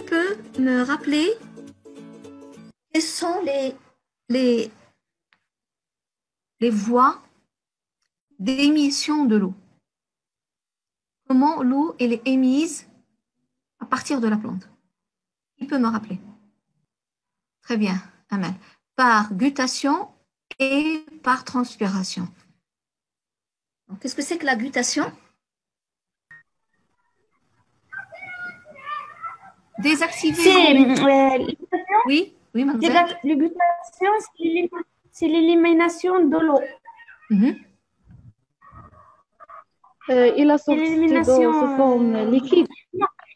peux me rappeler quelles sont les, les voies d'émission de l'eau? Comment l'eau elle est émise à partir de la plante? Qui peut me rappeler? Très bien, Amal. Par guttation et par transpiration. Qu'est-ce que c'est que la guttation? Désactiver. Oui, oui, mademoiselle. L'égustation, c'est l'élimination de l'eau. Et la sortie d'eau sous forme liquide.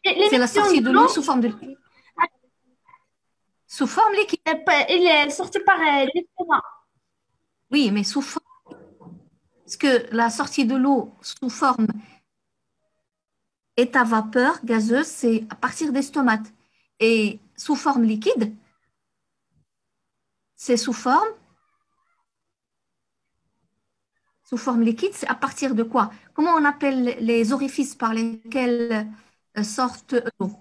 C'est la sortie de l'eau sous forme de sous forme liquide. Il est sorti par l'estomac. Oui, mais sous forme. Parce que la sortie de l'eau sous forme état vapeur gazeuse, c'est à partir des stomates. Et sous forme liquide, c'est sous forme liquide, c'est à partir de quoi? Comment on appelle les orifices par lesquels sortent l'eau?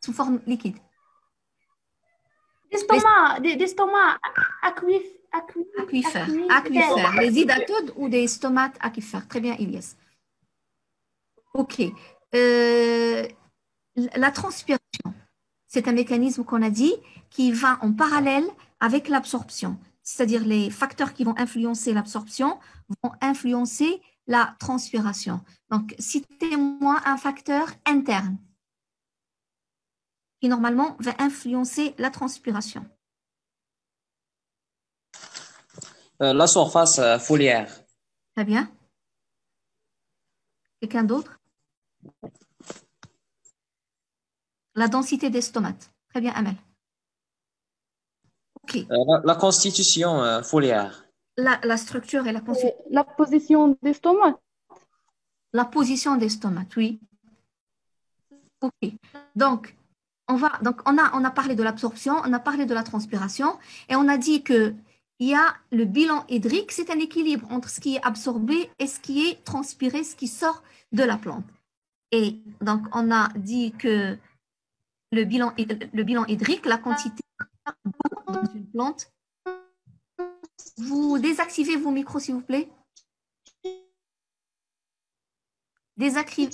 Sous forme liquide. D'estomac Aquifères. Les hydatodes ou des stomates aquifères. Très bien, Ilyes. OK. La transpiration, c'est un mécanisme qu'on a dit qui va en parallèle avec l'absorption. C'est-à-dire les facteurs qui vont influencer l'absorption vont influencer la transpiration. Donc, citez-moi un facteur interne qui normalement va influencer la transpiration. La surface foliaire. Très bien. Quelqu'un d'autre? La densité des stomates. Très bien, Amel. OK. La constitution foliaire. La structure et la constitution. La position des stomates. La position des stomates, oui. OK. Donc, on a parlé de l'absorption, on a parlé de la transpiration et on a dit que il y a le bilan hydrique, c'est un équilibre entre ce qui est absorbé et ce qui est transpiré, ce qui sort de la plante. Et donc, on a dit que le bilan hydrique, la quantité d'eau dans une plante. Vous désactivez vos micros, s'il vous plaît. Désactivez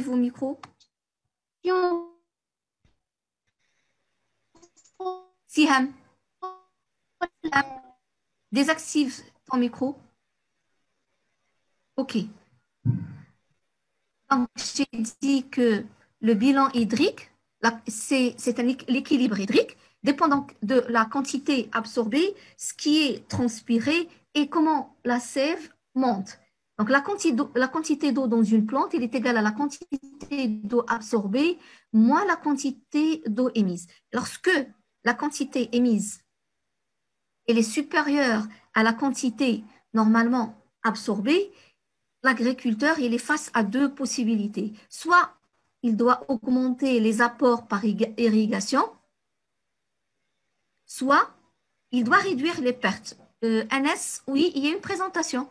vos micros. Siham, désactive ton micro. OK. Donc, j'ai dit que le bilan hydrique, c'est l'équilibre hydrique, dépendant de la quantité absorbée, ce qui est transpiré et comment la sève monte. Donc, la quantité d'eau dans une plante, elle est égale à la quantité d'eau absorbée moins la quantité d'eau émise. Lorsque la quantité émise elle est supérieure à la quantité normalement absorbée, l'agriculteur il est face à deux possibilités. Soit il doit augmenter les apports par irrigation, soit il doit réduire les pertes. Anas, oui, il y a une présentation.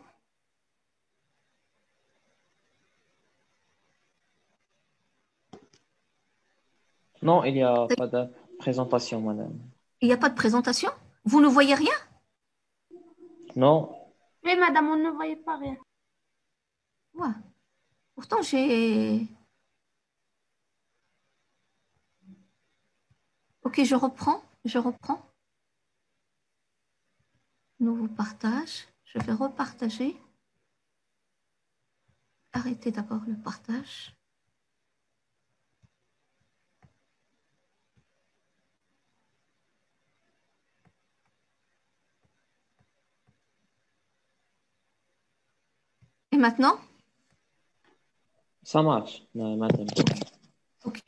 Non, il n'y a pas de présentation, madame. Il n'y a pas de présentation? Vous ne voyez rien? Non. Oui, madame, on ne voyait pas rien. Ouais. Pourtant, j'ai... Ok, je reprends. Nouveau partage. Je vais repartager. Arrêtez d'abord le partage. Et maintenant? Ça marche, madame. Ok.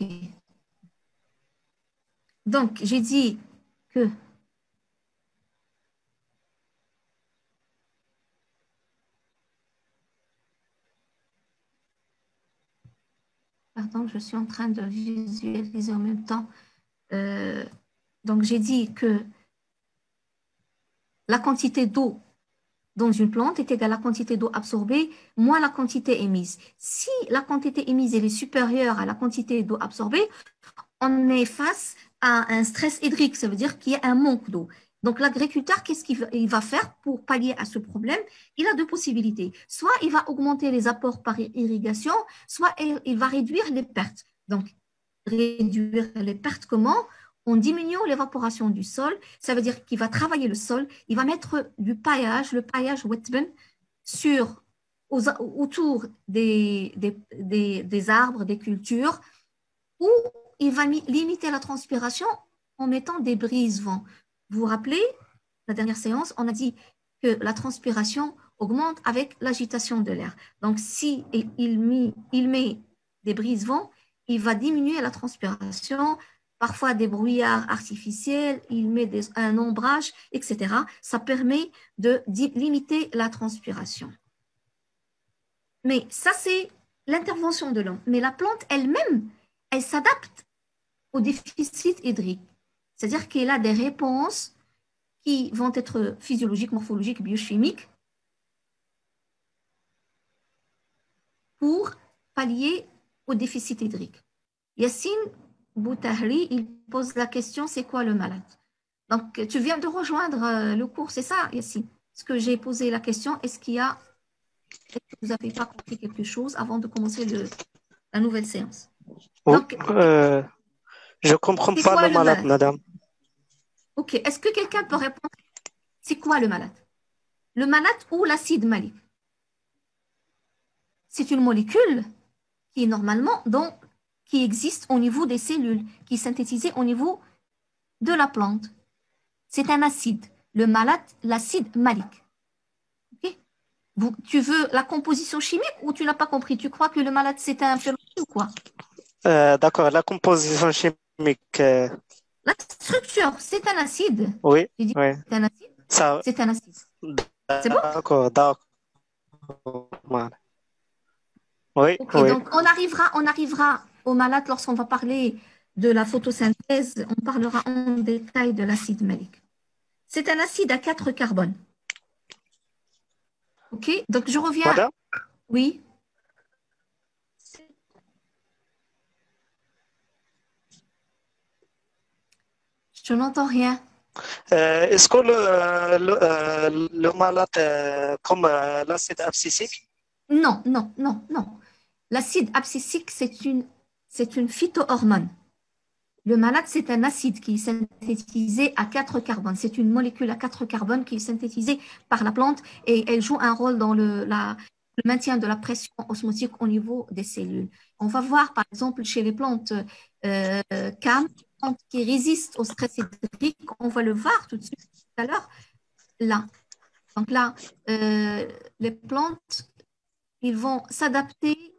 Donc, j'ai dit que pardon, je suis en train de visualiser en même temps. Donc, j'ai dit que la quantité d'eau dans une plante est égal à la quantité d'eau absorbée moins la quantité émise. Si la quantité émise elle est supérieure à la quantité d'eau absorbée, on est face à un stress hydrique, ça veut dire qu'il y a un manque d'eau. Donc, l'agriculteur, qu'est-ce qu'il va faire pour pallier à ce problème? Il a deux possibilités. Soit il va augmenter les apports par irrigation, soit il va réduire les pertes. Donc, réduire les pertes comment? En diminuant l'évaporation du sol. Ça veut dire qu'il va travailler le sol, il va mettre du paillage, le paillage wetben, autour des arbres, des cultures, ou il va limiter la transpiration en mettant des brises-vents. Vous vous rappelez, la dernière séance, on a dit que la transpiration augmente avec l'agitation de l'air. Donc, si il met des brises-vents, il va diminuer la transpiration, parfois des brouillards artificiels, il met un ombrage, etc. Ça permet de limiter la transpiration. Mais ça, c'est l'intervention de l'homme. Mais la plante elle-même, elle s'adapte au déficit hydrique. C'est-à-dire qu'elle a des réponses qui vont être physiologiques, morphologiques, biochimiques pour pallier au déficit hydrique. Yassine Boutahri, il pose la question, c'est quoi le malade? Donc, tu viens de rejoindre le cours, c'est ça, Yassine? Est-ce que j'ai posé la question, est-ce que vous n'avez pas compris quelque chose avant de commencer la nouvelle séance? Donc, je ne comprends pas le malade, madame. Ok, est-ce que quelqu'un peut répondre? C'est quoi le malade? Le malade ou l'acide malique? C'est une molécule qui est normalement qui existe au niveau des cellules, qui est synthétisée au niveau de la plante. C'est un acide. Le malade, l'acide malique. Okay? Tu veux la composition chimique ou tu n'as pas compris? Tu crois que le malade, c'est un phénomène ou quoi? D'accord, la composition chimique. La structure, c'est un acide. Oui, J'ai dit, oui. c'est un acide. Ça, c'est un acide. C'est bon? D'accord, d'accord. Oui, Okay, oui. donc, on arrivera au malade lorsqu'on va parler de la photosynthèse. On parlera en détail de l'acide malique. C'est un acide à 4 carbones. OK? Donc, je reviens. Madame? Oui. Je n'entends rien. Est-ce que le malade, comme l'acide abscisique? Non, non, non, non. L'acide abscisique, c'est une phytohormone. Le malate, c'est un acide qui est synthétisé à 4 carbones. C'est une molécule à 4 carbones qui est synthétisée par la plante et elle joue un rôle dans le maintien de la pression osmotique au niveau des cellules. On va voir, par exemple, chez les plantes CAM, qui résistent au stress hydrique, on va le voir tout de suite tout à l'heure, là. Donc là, les plantes, ils vont s'adapter,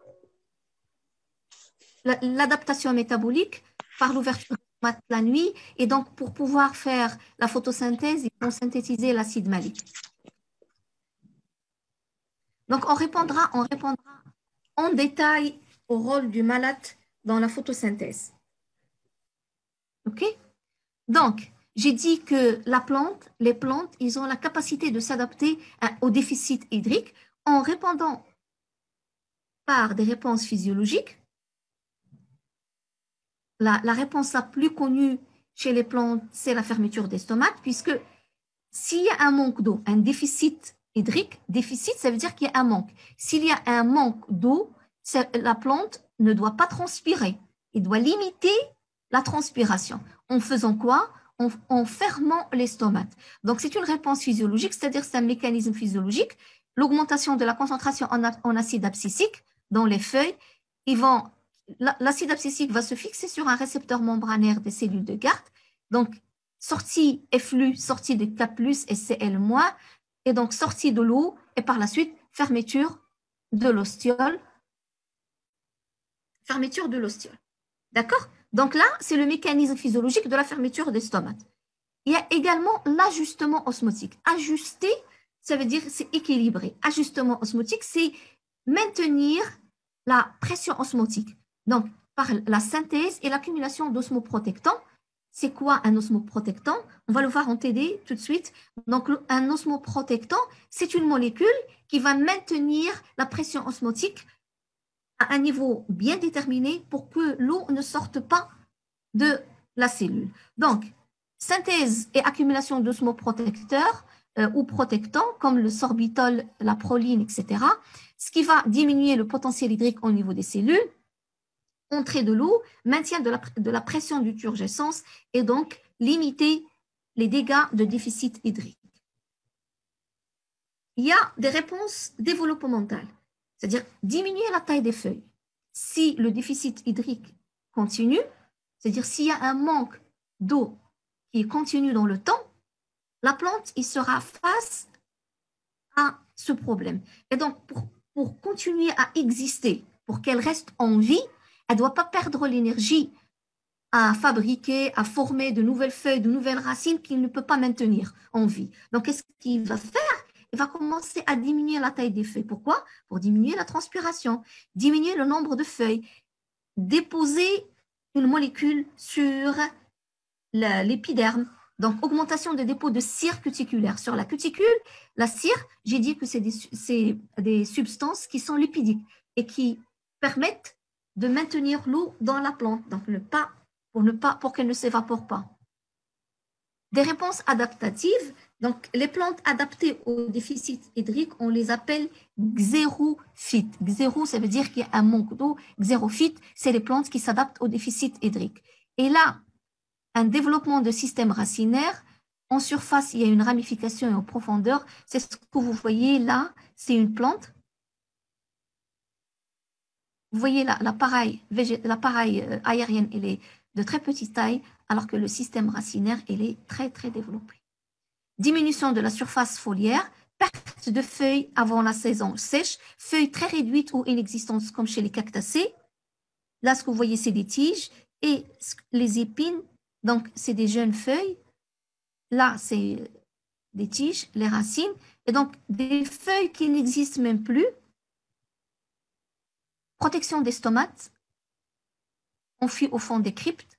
l'adaptation métabolique par l'ouverture de la nuit, et donc pour pouvoir faire la photosynthèse, ils vont synthétiser l'acide malique. Donc on répondra en détail au rôle du malate dans la photosynthèse. OK? Donc, j'ai dit que les plantes, ils ont la capacité de s'adapter au déficit hydrique en répondant par des réponses physiologiques. La réponse la plus connue chez les plantes, c'est la fermeture des stomates, puisque s'il y a un manque d'eau, un déficit hydrique, déficit, ça veut dire qu'il y a un manque. S'il y a un manque d'eau, la plante ne doit pas transpirer. Il doit limiter la transpiration. En faisant quoi? En fermant les stomates. Donc, c'est une réponse physiologique, c'est-à-dire c'est un mécanisme physiologique. L'augmentation de la concentration en acide abscisique dans les feuilles, l'acide abscisique va se fixer sur un récepteur membranaire des cellules de Gard. Donc, sortie efflux, sortie de K+, et Cl-, et donc sortie de l'eau, et par la suite, fermeture de l'ostiole. Fermeture de l'ostiole. D'accord? Donc là, c'est le mécanisme physiologique de la fermeture des stomates. Il y a également l'ajustement osmotique. Ajuster, ça veut dire c'est équilibré. Ajustement osmotique, c'est maintenir la pression osmotique. Donc, par la synthèse et l'accumulation d'osmoprotectants, c'est quoi un osmoprotectant? On va le voir en TD tout de suite. Donc, un osmoprotectant, c'est une molécule qui va maintenir la pression osmotique à un niveau bien déterminé pour que l'eau ne sorte pas de la cellule. Donc, synthèse et accumulation d'osmoprotecteurs ou protectants comme le sorbitol, la proline, etc., ce qui va diminuer le potentiel hydrique au niveau des cellules, entrée de l'eau, maintien de la pression du turgescence et donc limiter les dégâts de déficit hydrique. Il y a des réponses développementales, c'est-à-dire diminuer la taille des feuilles. Si le déficit hydrique continue, c'est-à-dire s'il y a un manque d'eau qui continue dans le temps, la plante il sera face à ce problème. Et donc, pour continuer à exister, pour qu'elle reste en vie, elle ne doit pas perdre l'énergie à fabriquer, à former de nouvelles feuilles, de nouvelles racines qu'il ne peut pas maintenir en vie. Donc, qu'est-ce qu'il va faire? Il va commencer à diminuer la taille des feuilles. Pourquoi? Pour diminuer la transpiration, diminuer le nombre de feuilles, déposer une molécule sur l'épiderme. Donc, augmentation des dépôts de cire cuticulaire. Sur la cuticule, la cire, j'ai dit que c'est des substances qui sont lipidiques et qui permettent de maintenir l'eau dans la plante, donc pour qu'elle ne s'évapore pas. Des réponses adaptatives. Donc, les plantes adaptées au déficit hydrique, on les appelle xérophytes. Xéro, ça veut dire qu'il y a un manque d'eau. Xérophytes, c'est les plantes qui s'adaptent au déficit hydrique. Et là, un développement de système racinaire. En surface, il y a une ramification et en profondeur. C'est ce que vous voyez là, c'est une plante. Vous voyez l'appareil aérien, il est de très petite taille, alors que le système racinaire, il est très, très développé. Diminution de la surface foliaire, perte de feuilles avant la saison sèche, feuilles très réduites ou inexistantes comme chez les cactacées. Là, ce que vous voyez, c'est des tiges et les épines, donc c'est des jeunes feuilles. Là, c'est des tiges, les racines, et donc des feuilles qui n'existent même plus. Protection des stomates, enfuis au fond des cryptes.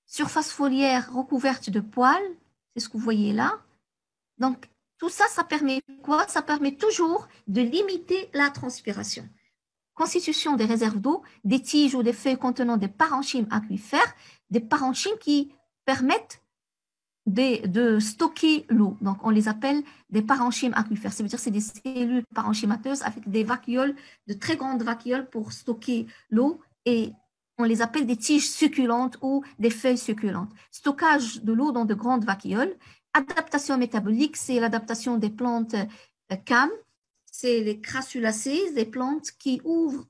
Surface foliaire recouverte de poils, c'est ce que vous voyez là. Donc, tout ça, ça permet quoi? Ça permet toujours de limiter la transpiration. Constitution des réserves d'eau, des tiges ou des feuilles contenant des parenchymes aquifères, des parenchymes qui permettent de stocker l'eau. Donc, on les appelle des parenchymes aquifères. Ça veut dire que c'est des cellules parenchymateuses avec des vacuoles, de très grandes vacuoles pour stocker l'eau et on les appelle des tiges succulentes ou des feuilles succulentes. Stockage de l'eau dans de grandes vacuoles. Adaptation métabolique, c'est l'adaptation des plantes CAM, c'est les crassulacées, des plantes qui ouvrent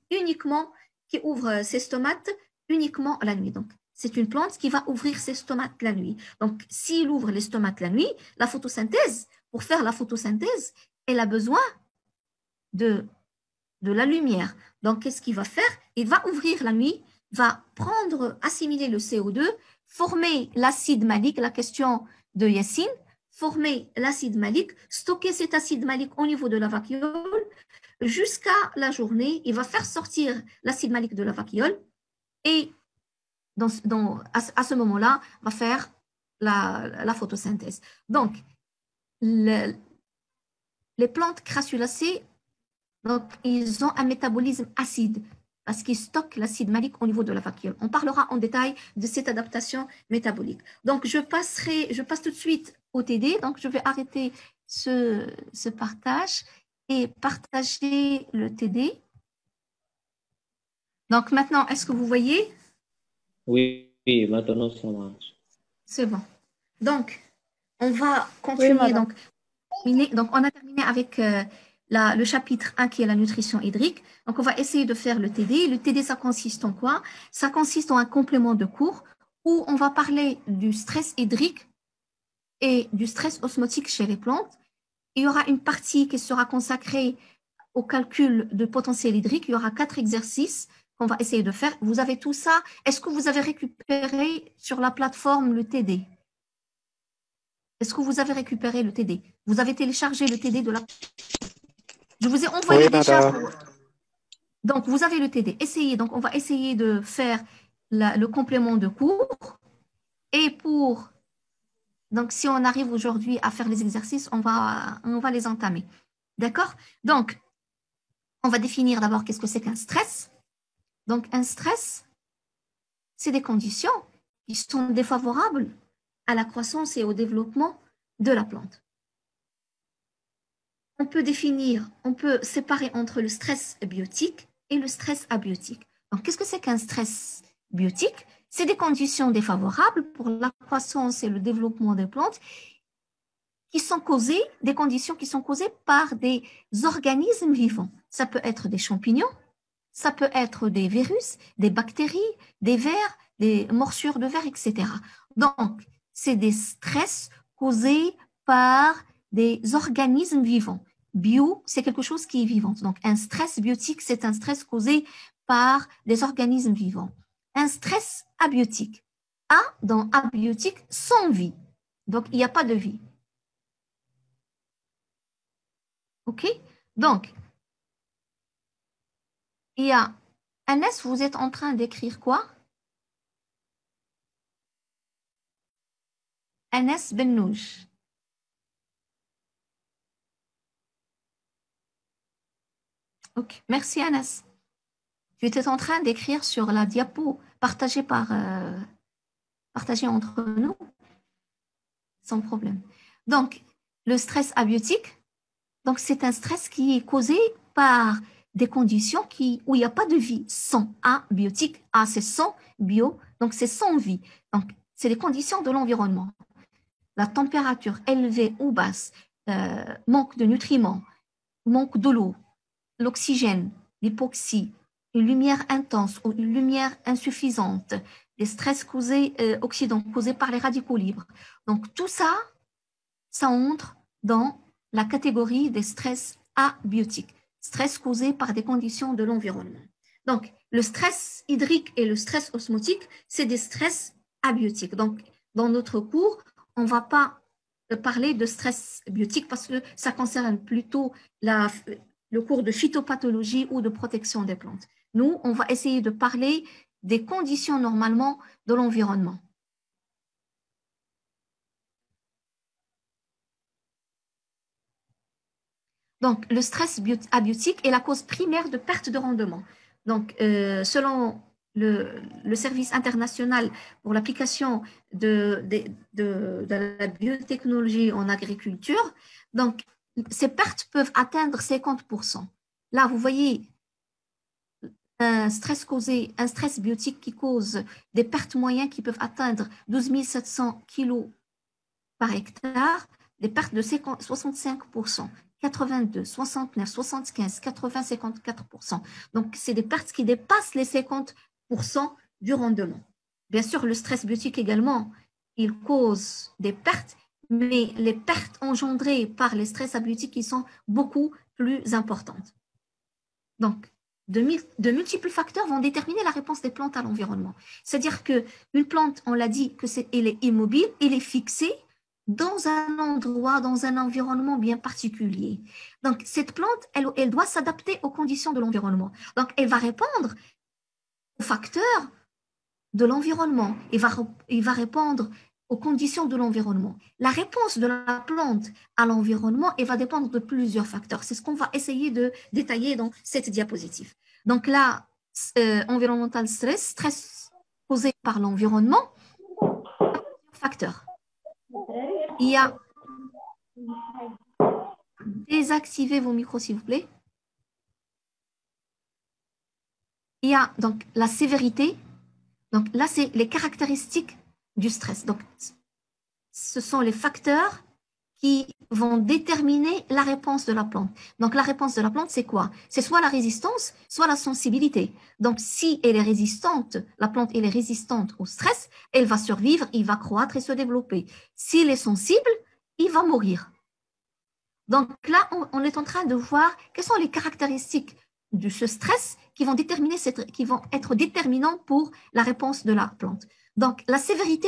ses stomates uniquement la nuit. Donc, c'est une plante qui va ouvrir ses stomates la nuit. Donc, s'il ouvre les stomates la nuit, la photosynthèse, pour faire la photosynthèse, elle a besoin de la lumière. Donc, qu'est-ce qu'il va faire? Il va ouvrir la nuit, va assimiler le CO2, former l'acide malique, la question de Yassine, former l'acide malique, stocker cet acide malique au niveau de la vacuole jusqu'à la journée. Il va faire sortir l'acide malique de la vacuole et à ce moment-là, va faire la photosynthèse. Donc, les plantes crassulacées, donc, ils ont un métabolisme acide parce qu'ils stockent l'acide malique au niveau de la vacuole. On parlera en détail de cette adaptation métabolique. Donc, je passe tout de suite au TD. Donc, je vais arrêter ce partage et partager le TD. Donc, maintenant, est-ce que vous voyez? Oui, maintenant ça marche. C'est bon. Donc, on va continuer. Oui, donc, on a terminé avec le chapitre 1 qui est la nutrition hydrique. Donc, on va essayer de faire le TD. Le TD, ça consiste en quoi? Ça consiste en un complément de cours où on va parler du stress hydrique et du stress osmotique chez les plantes. Il y aura une partie qui sera consacrée au calcul de potentiel hydrique. Il y aura 4 exercices qu'on va essayer de faire. Vous avez tout ça. Est-ce que vous avez récupéré sur la plateforme le TD? Est-ce que vous avez récupéré le TD? Vous avez téléchargé le TD de la... Je vous ai envoyé déjà... Donc, vous avez le TD. Essayez. Donc, on va essayer de faire le complément de cours. Et donc, si on arrive aujourd'hui à faire les exercices, on va les entamer. D'accord? Donc, on va définir d'abord qu'est-ce que c'est qu'un stress. Donc, un stress, c'est des conditions qui sont défavorables à la croissance et au développement de la plante. On peut séparer entre le stress biotique et le stress abiotique. Donc, qu'est-ce que c'est qu'un stress biotique? C'est des conditions défavorables pour la croissance et le développement des plantes des conditions qui sont causées par des organismes vivants. Ça peut être des champignons, ça peut être des virus, des bactéries, des vers, des morsures de vers, etc. Donc, c'est des stress causés par des organismes vivants. Bio, c'est quelque chose qui est vivant. Donc, un stress biotique, c'est un stress causé par des organismes vivants. Un stress abiotique. Dans abiotique, sans vie. Donc, il n'y a pas de vie. OK? Donc, il y a Anas, vous êtes en train d'écrire quoi? Anas Bennouch. Ok, merci Anas. Tu étais en train d'écrire sur la diapo partagée entre nous, sans problème. Donc, le stress abiotique, donc c'est un stress qui est causé par des conditions où il n'y a pas de vie, sans abiotique. C'est sans bio, donc c'est sans vie. Donc, c'est les conditions de l'environnement. La température élevée ou basse, manque de nutriments, manque de l'eau, l'oxygène, l'hypoxie, une lumière intense ou une lumière insuffisante, les stress oxydants causés par les radicaux libres. Donc, tout ça, ça entre dans la catégorie des stress abiotiques, stress causés par des conditions de l'environnement. Donc, le stress hydrique et le stress osmotique, c'est des stress abiotiques. Donc, dans notre cours, on ne va pas parler de stress biotique parce que ça concerne plutôt le cours de phytopathologie ou de protection des plantes. Nous, on va essayer de parler des conditions normalement de l'environnement. Donc, le stress abiotique est la cause primaire de perte de rendement. Donc, selon le service international pour l'application de la biotechnologie en agriculture, donc, ces pertes peuvent atteindre 50%. Là, vous voyez un stress biotique qui cause des pertes moyennes qui peuvent atteindre 12 700 kg par hectare, des pertes de 65%, 82, 69, 75, 80, 54%. Donc, c'est des pertes qui dépassent les 50% du rendement. Bien sûr, le stress biotique également, il cause des pertes, mais les pertes engendrées par les stress abiotiques qui sont beaucoup plus importantes. Donc, de multiples facteurs vont déterminer la réponse des plantes à l'environnement. C'est-à-dire qu'une plante, on l'a dit, elle est immobile, elle est fixée dans un endroit, dans un environnement bien particulier. Donc, cette plante, elle doit s'adapter aux conditions de l'environnement. Donc, elle va répondre aux facteurs de l'environnement. Il va répondre aux conditions de l'environnement. La réponse de la plante à l'environnement, elle va dépendre de plusieurs facteurs. C'est ce qu'on va essayer de détailler dans cette diapositive. Donc là, environnemental stress causé par l'environnement, facteurs. Il y a... Désactivez vos micros, s'il vous plaît. Il y a donc la sévérité. Donc là, c'est les caractéristiques du stress. Donc, ce sont les facteurs qui vont déterminer la réponse de la plante. Donc, la réponse de la plante, c'est quoi? C'est soit la résistance, soit la sensibilité. Donc, si elle est résistante, la plante elle est résistante au stress, elle va survivre, il va croître et se développer. S'il est sensible, il va mourir. Donc là, on est en train de voir quelles sont les caractéristiques de ce stress qui vont être déterminants pour la réponse de la plante. Donc, la sévérité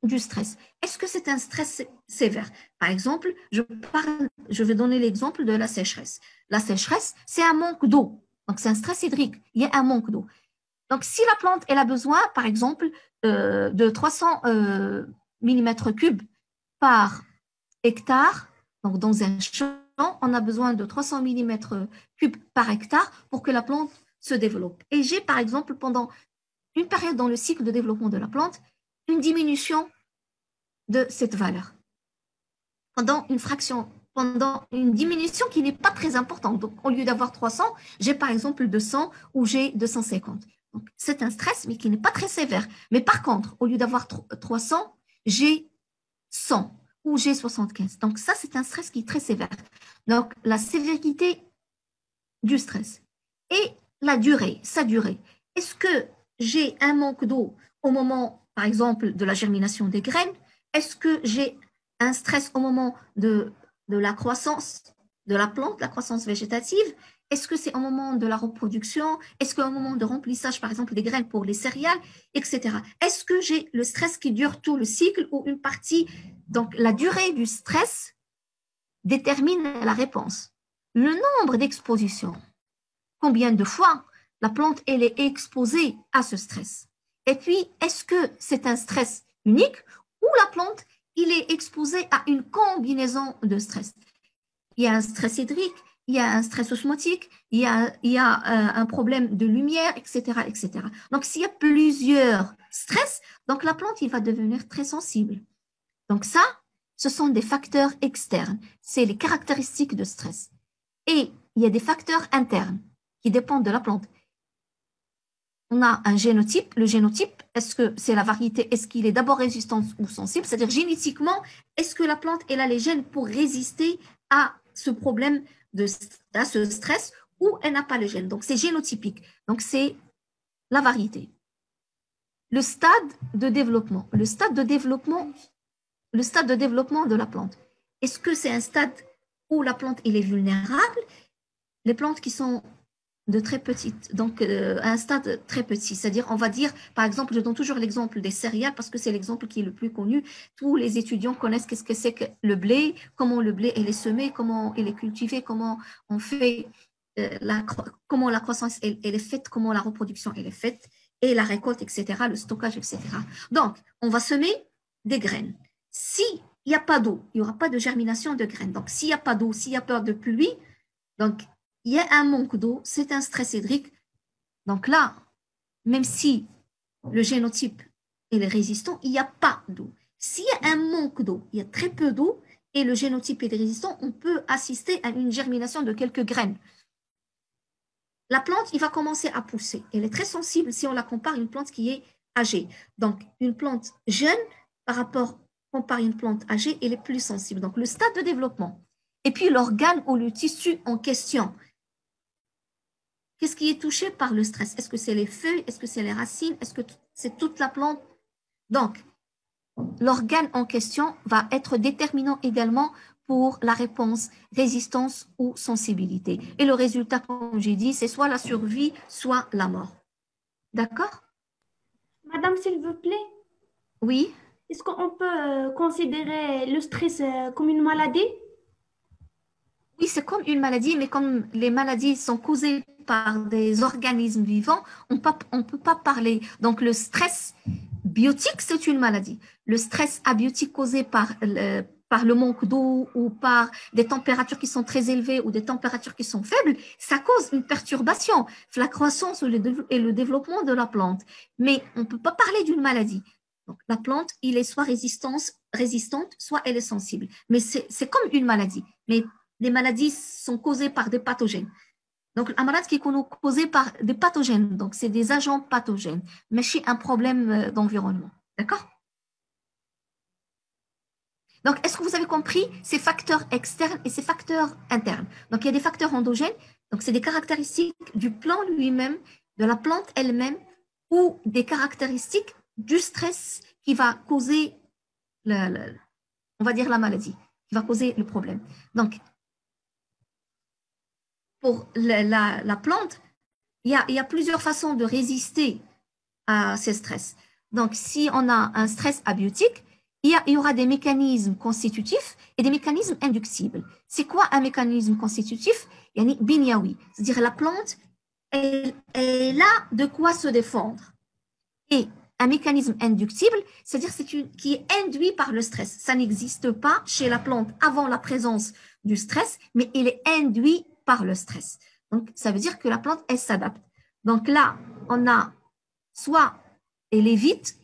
du stress. Est-ce que c'est un stress sévère? Par exemple, je vais donner l'exemple de la sécheresse. La sécheresse, c'est un manque d'eau. Donc, c'est un stress hydrique. Il y a un manque d'eau. Donc, si la plante, elle a besoin, par exemple, de 300 mm3 par hectare, donc dans un champ, on a besoin de 300 mm3 par hectare pour que la plante se développe. Et j'ai, par exemple, pendant une période dans le cycle de développement de la plante, une diminution de cette valeur. Pendant une diminution qui n'est pas très importante. Donc, au lieu d'avoir 300, j'ai par exemple 200 ou j'ai 250. Donc, c'est un stress, mais qui n'est pas très sévère. Mais par contre, au lieu d'avoir 300, j'ai 100 ou j'ai 75. Donc, ça, c'est un stress qui est très sévère. Donc, la sévérité du stress et la durée, sa durée. Est-ce que j'ai un manque d'eau au moment, par exemple, de la germination des graines? Est-ce que j'ai un stress au moment de la croissance de la plante, la croissance végétative? Est-ce que c'est au moment de la reproduction? Est-ce qu'au moment de remplissage, par exemple, des graines pour les céréales, etc. Est-ce que j'ai le stress qui dure tout le cycle ou une partie? Donc, la durée du stress détermine la réponse. Le nombre d'expositions, combien de fois la plante elle est exposée à ce stress. Et puis, est-ce que c'est un stress unique ou la plante il est exposé à une combinaison de stress? Il y a un stress hydrique, il y a un stress osmotique, il y a un problème de lumière, etc., etc. Donc, s'il y a plusieurs stress, donc la plante il va devenir très sensible. Donc ça, ce sont des facteurs externes. C'est les caractéristiques de stress. Et il y a des facteurs internes qui dépendent de la plante. On a un génotype. Le génotype, est-ce que c'est la variété, est-ce qu'il est d'abord résistant ou sensible? C'est-à-dire génétiquement, est-ce que la plante elle a les gènes pour résister à ce problème, à ce stress, ou elle n'a pas les gènes? Donc, c'est génotypique. Donc, c'est la variété. Le stade de développement. Le stade de développement de la plante. Est-ce que c'est un stade où la plante elle est vulnérable? Les plantes qui sont de très petites, donc un stade très petit, c'est-à-dire on va dire, par exemple, je donne toujours l'exemple des céréales parce que c'est l'exemple qui est le plus connu. Tous les étudiants connaissent qu'est-ce que c'est que le blé, comment le blé elle est semé, comment il est cultivé, comment on fait, comment la croissance elle est faite, comment la reproduction elle est faite, et la récolte, etc., le stockage, etc. Donc, on va semer des graines. S'il n'y a pas d'eau, il n'y aura pas de germination de graines. Donc, s'il n'y a pas d'eau, s'il y a pas de pluie, donc il y a un manque d'eau, c'est un stress hydrique. Donc là, même si le génotype est résistant, il n'y a pas d'eau. S'il y a un manque d'eau, il y a très peu d'eau et le génotype est résistant, on peut assister à une germination de quelques graines. La plante, il va commencer à pousser. Elle est très sensible si on la compare à une plante qui est âgée. Donc, une plante jeune, par rapport comparé à une plante âgée, elle est plus sensible. Donc, le stade de développement. Et puis, l'organe ou le tissu en question. Qu'est-ce qui est touché par le stress? Est-ce que c'est les feuilles? Est-ce que c'est les racines? Est-ce que c'est toute la plante? Donc, l'organe en question va être déterminant également pour la réponse résistance ou sensibilité. Et le résultat, comme j'ai dit, c'est soit la survie, soit la mort. D'accord? Madame, s'il vous plaît, Oui. est-ce qu'on peut considérer le stress comme une maladie? Oui, c'est comme une maladie, mais comme les maladies sont causées par des organismes vivants, on ne peut pas parler. Donc, le stress biotique, c'est une maladie. Le stress abiotique causé par le manque d'eau ou par des températures qui sont très élevées ou des températures qui sont faibles, ça cause une perturbation, la croissance et le développement de la plante. Mais on ne peut pas parler d'une maladie. Donc, la plante, il est soit résistante, soit elle est sensible. Mais c'est comme une maladie. Mais les maladies sont causées par des pathogènes. Donc, la maladie qui est causée par des pathogènes, donc c'est des agents pathogènes, mais chez un problème d'environnement. D'accord? Donc, est-ce que vous avez compris ces facteurs externes et ces facteurs internes? Donc, il y a des facteurs endogènes, donc c'est des caractéristiques du plant lui-même, de la plante elle-même, ou des caractéristiques du stress qui va causer, on va dire, la maladie, qui va causer le problème. Donc, pour la plante, il y a plusieurs façons de résister à ces stress. Donc, si on a un stress abiotique, il y aura des mécanismes constitutifs et des mécanismes inductibles. C'est quoi un mécanisme constitutif? Yani binyawi, c'est-à-dire la plante, elle a de quoi se défendre. Et un mécanisme inductible, c'est-à-dire qui est induit par le stress. Ça n'existe pas chez la plante avant la présence du stress, mais il est induit par le stress. Donc, ça veut dire que la plante, elle s'adapte. Donc là, on a soit elle évite,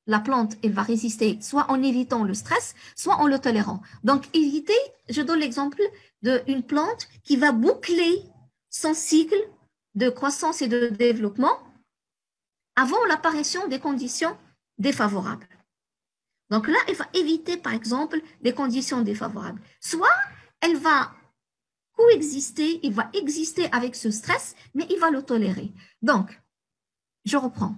la plante, elle va résister soit en évitant le stress, soit en le tolérant. Donc, éviter, je donne l'exemple d'une plante qui va boucler son cycle de croissance et de développement avant l'apparition des conditions défavorables. Donc là, elle va éviter, par exemple, des conditions défavorables. Soit elle va coexister, il va exister avec ce stress, mais il va le tolérer. Donc, je reprends.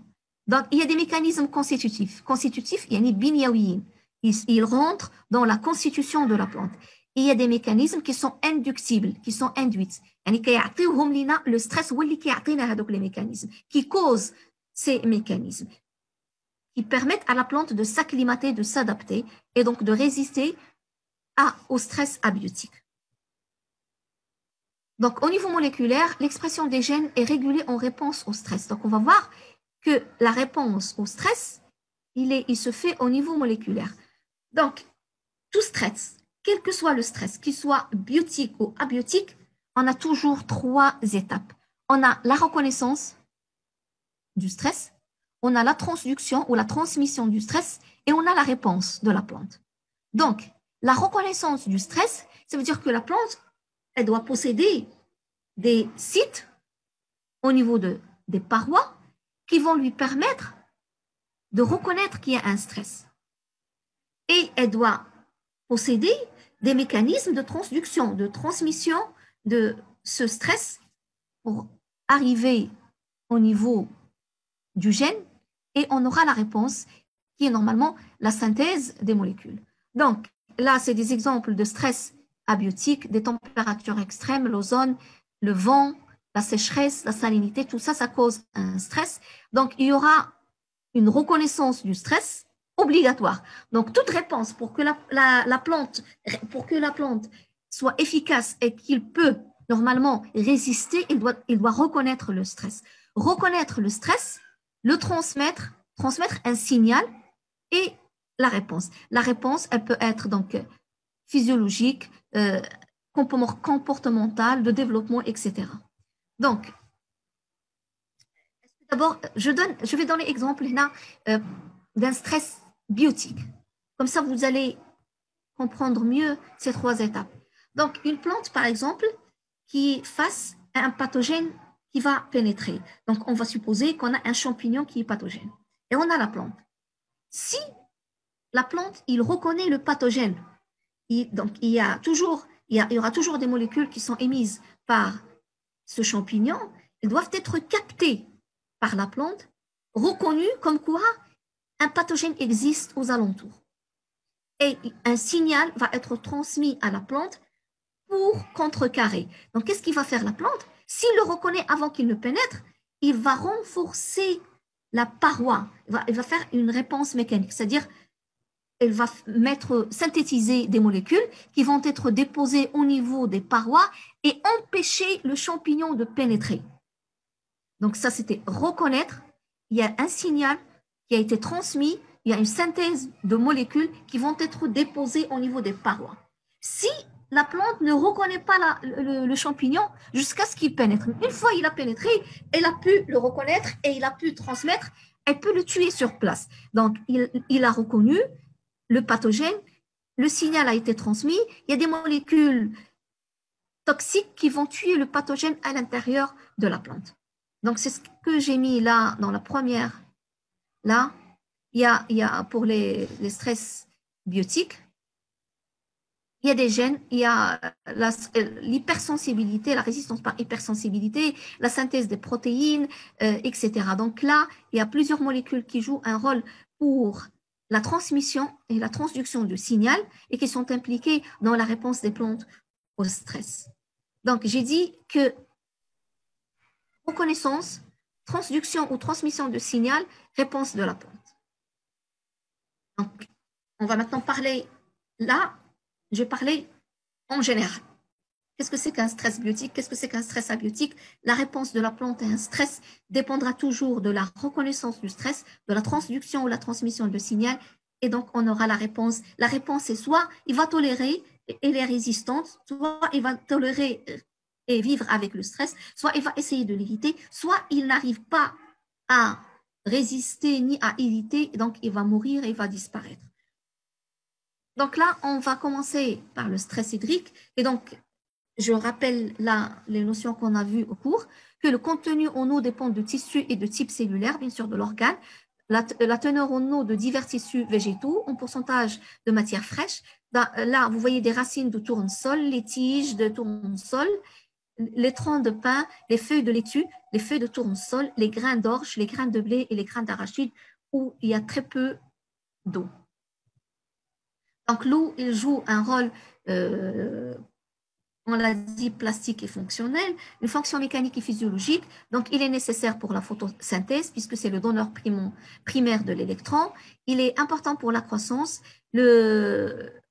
Donc, il y a des mécanismes constitutifs. Constitutifs, il y a des binyawiyin. Ils rentrent dans la constitution de la plante. Et il y a des mécanismes qui sont inductibles, qui sont induits. Le stress, les mécanismes qui causent ces mécanismes, qui permettent à la plante de s'acclimater, de s'adapter et donc de résister au stress abiotique. Donc, au niveau moléculaire, l'expression des gènes est régulée en réponse au stress. Donc, on va voir que la réponse au stress, il se fait au niveau moléculaire. Donc, tout stress, quel que soit le stress, qu'il soit biotique ou abiotique, on a toujours 3 étapes. On a la reconnaissance du stress, on a la transduction ou la transmission du stress et on a la réponse de la plante. Donc, la reconnaissance du stress, ça veut dire que la plante, elle doit posséder des sites au niveau des parois qui vont lui permettre de reconnaître qu'il y a un stress. Et elle doit posséder des mécanismes de transduction, de transmission de ce stress pour arriver au niveau du gène et on aura la réponse qui est normalement la synthèse des molécules. Donc, là, c'est des exemples de stress abiotique, des températures extrêmes, l'ozone, le vent, la sécheresse, la salinité, tout ça, ça cause un stress. Donc, il y aura une reconnaissance du stress obligatoire. Donc, toute réponse pour que la plante soit efficace et qu'il peut normalement résister, il doit reconnaître le stress. Reconnaître le stress, le transmettre un signal et la réponse. La réponse, elle peut être donc physiologique, comportementale, de développement, etc. Donc, d'abord, je vais donner l'exemple d'un stress biotique. Comme ça, vous allez comprendre mieux ces 3 étapes. Donc, une plante, par exemple, qui est face à un pathogène qui va pénétrer. Donc, on va supposer qu'on a un champignon qui est pathogène. Et on a la plante. Si la plante, il reconnaît le pathogène, donc il y aura toujours des molécules qui sont émises par ce champignon, elles doivent être captées par la plante, reconnues comme quoi un pathogène existe aux alentours. Et un signal va être transmis à la plante pour contrecarrer. Donc, qu'est-ce qu'il va faire la plante? S'il le reconnaît avant qu'il ne pénètre, il va renforcer la paroi. Il va faire une réponse mécanique, c'est-à-dire elle va synthétiser des molécules qui vont être déposées au niveau des parois et empêcher le champignon de pénétrer. Donc ça, c'était reconnaître. Il y a un signal qui a été transmis, il y a une synthèse de molécules qui vont être déposées au niveau des parois. Si la plante ne reconnaît pas le champignon jusqu'à ce qu'il pénètre, une fois il a pénétré, elle a pu le reconnaître et il a pu transmettre, elle peut le tuer sur place. Donc, il a reconnu le pathogène, le signal a été transmis, il y a des molécules toxiques qui vont tuer le pathogène à l'intérieur de la plante. Donc, c'est ce que j'ai mis là, dans la première. Là, il y a pour les stress biotiques, il y a des gènes, il y a l'hypersensibilité, la résistance par hypersensibilité, la synthèse des protéines, etc. Donc là, il y a plusieurs molécules qui jouent un rôle pour la transmission et la transduction du signal et qui sont impliquées dans la réponse des plantes au stress. Donc, j'ai dit que reconnaissance, transduction ou transmission de signal, réponse de la plante. Donc, on va maintenant parler, là, je vais parler en général. Qu'est-ce que c'est qu'un stress biotique? Qu'est-ce que c'est qu'un stress abiotique? La réponse de la plante à un stress dépendra toujours de la reconnaissance du stress, de la transduction ou la transmission de signal. Et donc, on aura la réponse. La réponse est soit il va tolérer et elle est résistante, soit il va tolérer et vivre avec le stress, soit il va essayer de l'éviter, soit il n'arrive pas à résister ni à éviter, donc il va mourir et il va disparaître. Donc là, on va commencer par le stress hydrique. Et donc, je rappelle là les notions qu'on a vues au cours, que le contenu en eau dépend de tissu et de type cellulaire, bien sûr de l'organe, la teneur en eau de divers tissus végétaux en pourcentage de matière fraîche. Là, vous voyez des racines de tournesol, les tiges de tournesol, les troncs de pin, les feuilles de laitue, les feuilles de tournesol, les grains d'orge, les grains de blé et les grains d'arachide où il y a très peu d'eau. Donc, l'eau, il joue un rôle, on l'a dit, plastique et fonctionnel, une fonction mécanique et physiologique. Donc, il est nécessaire pour la photosynthèse puisque c'est le donneur primaire de l'électron. Il est important pour la croissance. Le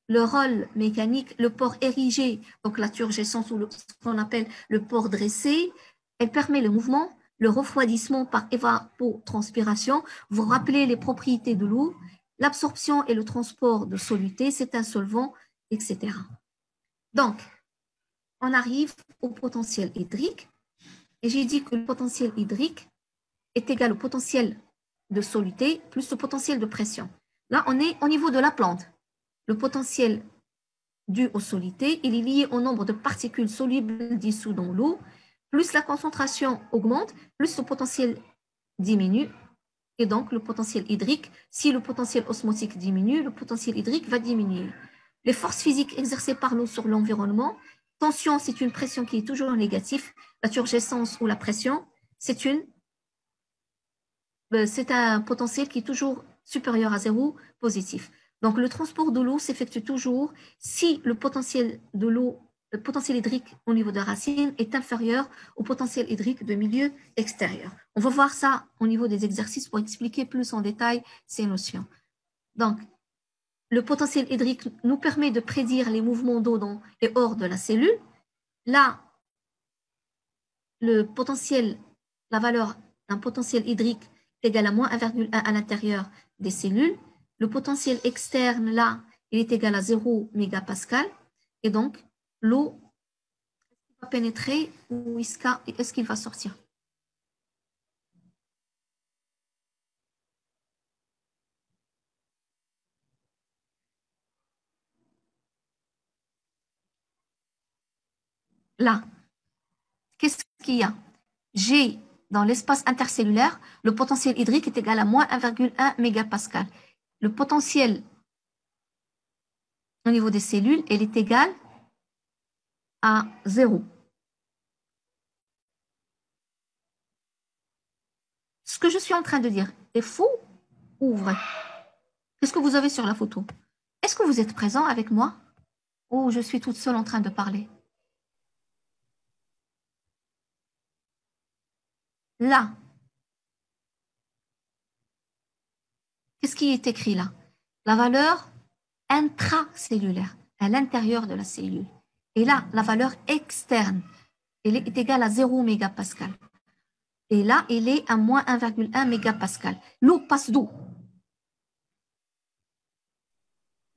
rôle mécanique, le pore érigé, donc la turgescence ou ce qu'on appelle le pore dressé, elle permet le mouvement, le refroidissement par évapotranspiration. Vous rappelez les propriétés de l'eau, l'absorption et le transport de soluté, c'est un solvant, etc. Donc, on arrive au potentiel hydrique et j'ai dit que le potentiel hydrique est égal au potentiel de soluté plus le potentiel de pression. Là, on est au niveau de la plante. Le potentiel dû aux solutés, il est lié au nombre de particules solubles dissous dans l'eau, plus la concentration augmente, plus le potentiel diminue, et donc le potentiel hydrique, si le potentiel osmotique diminue, le potentiel hydrique va diminuer. Les forces physiques exercées par l'eau sur l'environnement, tension, c'est une pression qui est toujours négative, la turgescence ou la pression, c'est un potentiel qui est toujours supérieur à zéro, positif. Donc, le transport de l'eau s'effectue toujours si le potentiel de l'eau, le potentiel hydrique au niveau de la racine est inférieur au potentiel hydrique de milieu extérieur. On va voir ça au niveau des exercices pour expliquer plus en détail ces notions. Donc, le potentiel hydrique nous permet de prédire les mouvements d'eau dans et hors de la cellule. Là, le potentiel, la valeur d'un potentiel hydrique est égale à moins 1,1 à l'intérieur des cellules. Le potentiel externe, là, il est égal à 0 mégapascal. Et donc, l'eau va pénétrer ou est-ce qu'il va sortir? Là, qu'est-ce qu'il y a? J'ai, dans l'espace intercellulaire, le potentiel hydrique est égal à moins 1,1 mégapascal. Le potentiel au niveau des cellules, elle est égale à 0. Ce que je suis en train de dire est faux ou vrai? Qu'est-ce que vous avez sur la photo? Est-ce que vous êtes présent avec moi ou je suis toute seule en train de parler? Là, qu'est-ce qui est écrit là? La valeur intracellulaire, à l'intérieur de la cellule. Et là, la valeur externe, elle est égale à 0 mégapascal. Et là, elle est à moins 1,1 mégapascal. L'eau passe d'où?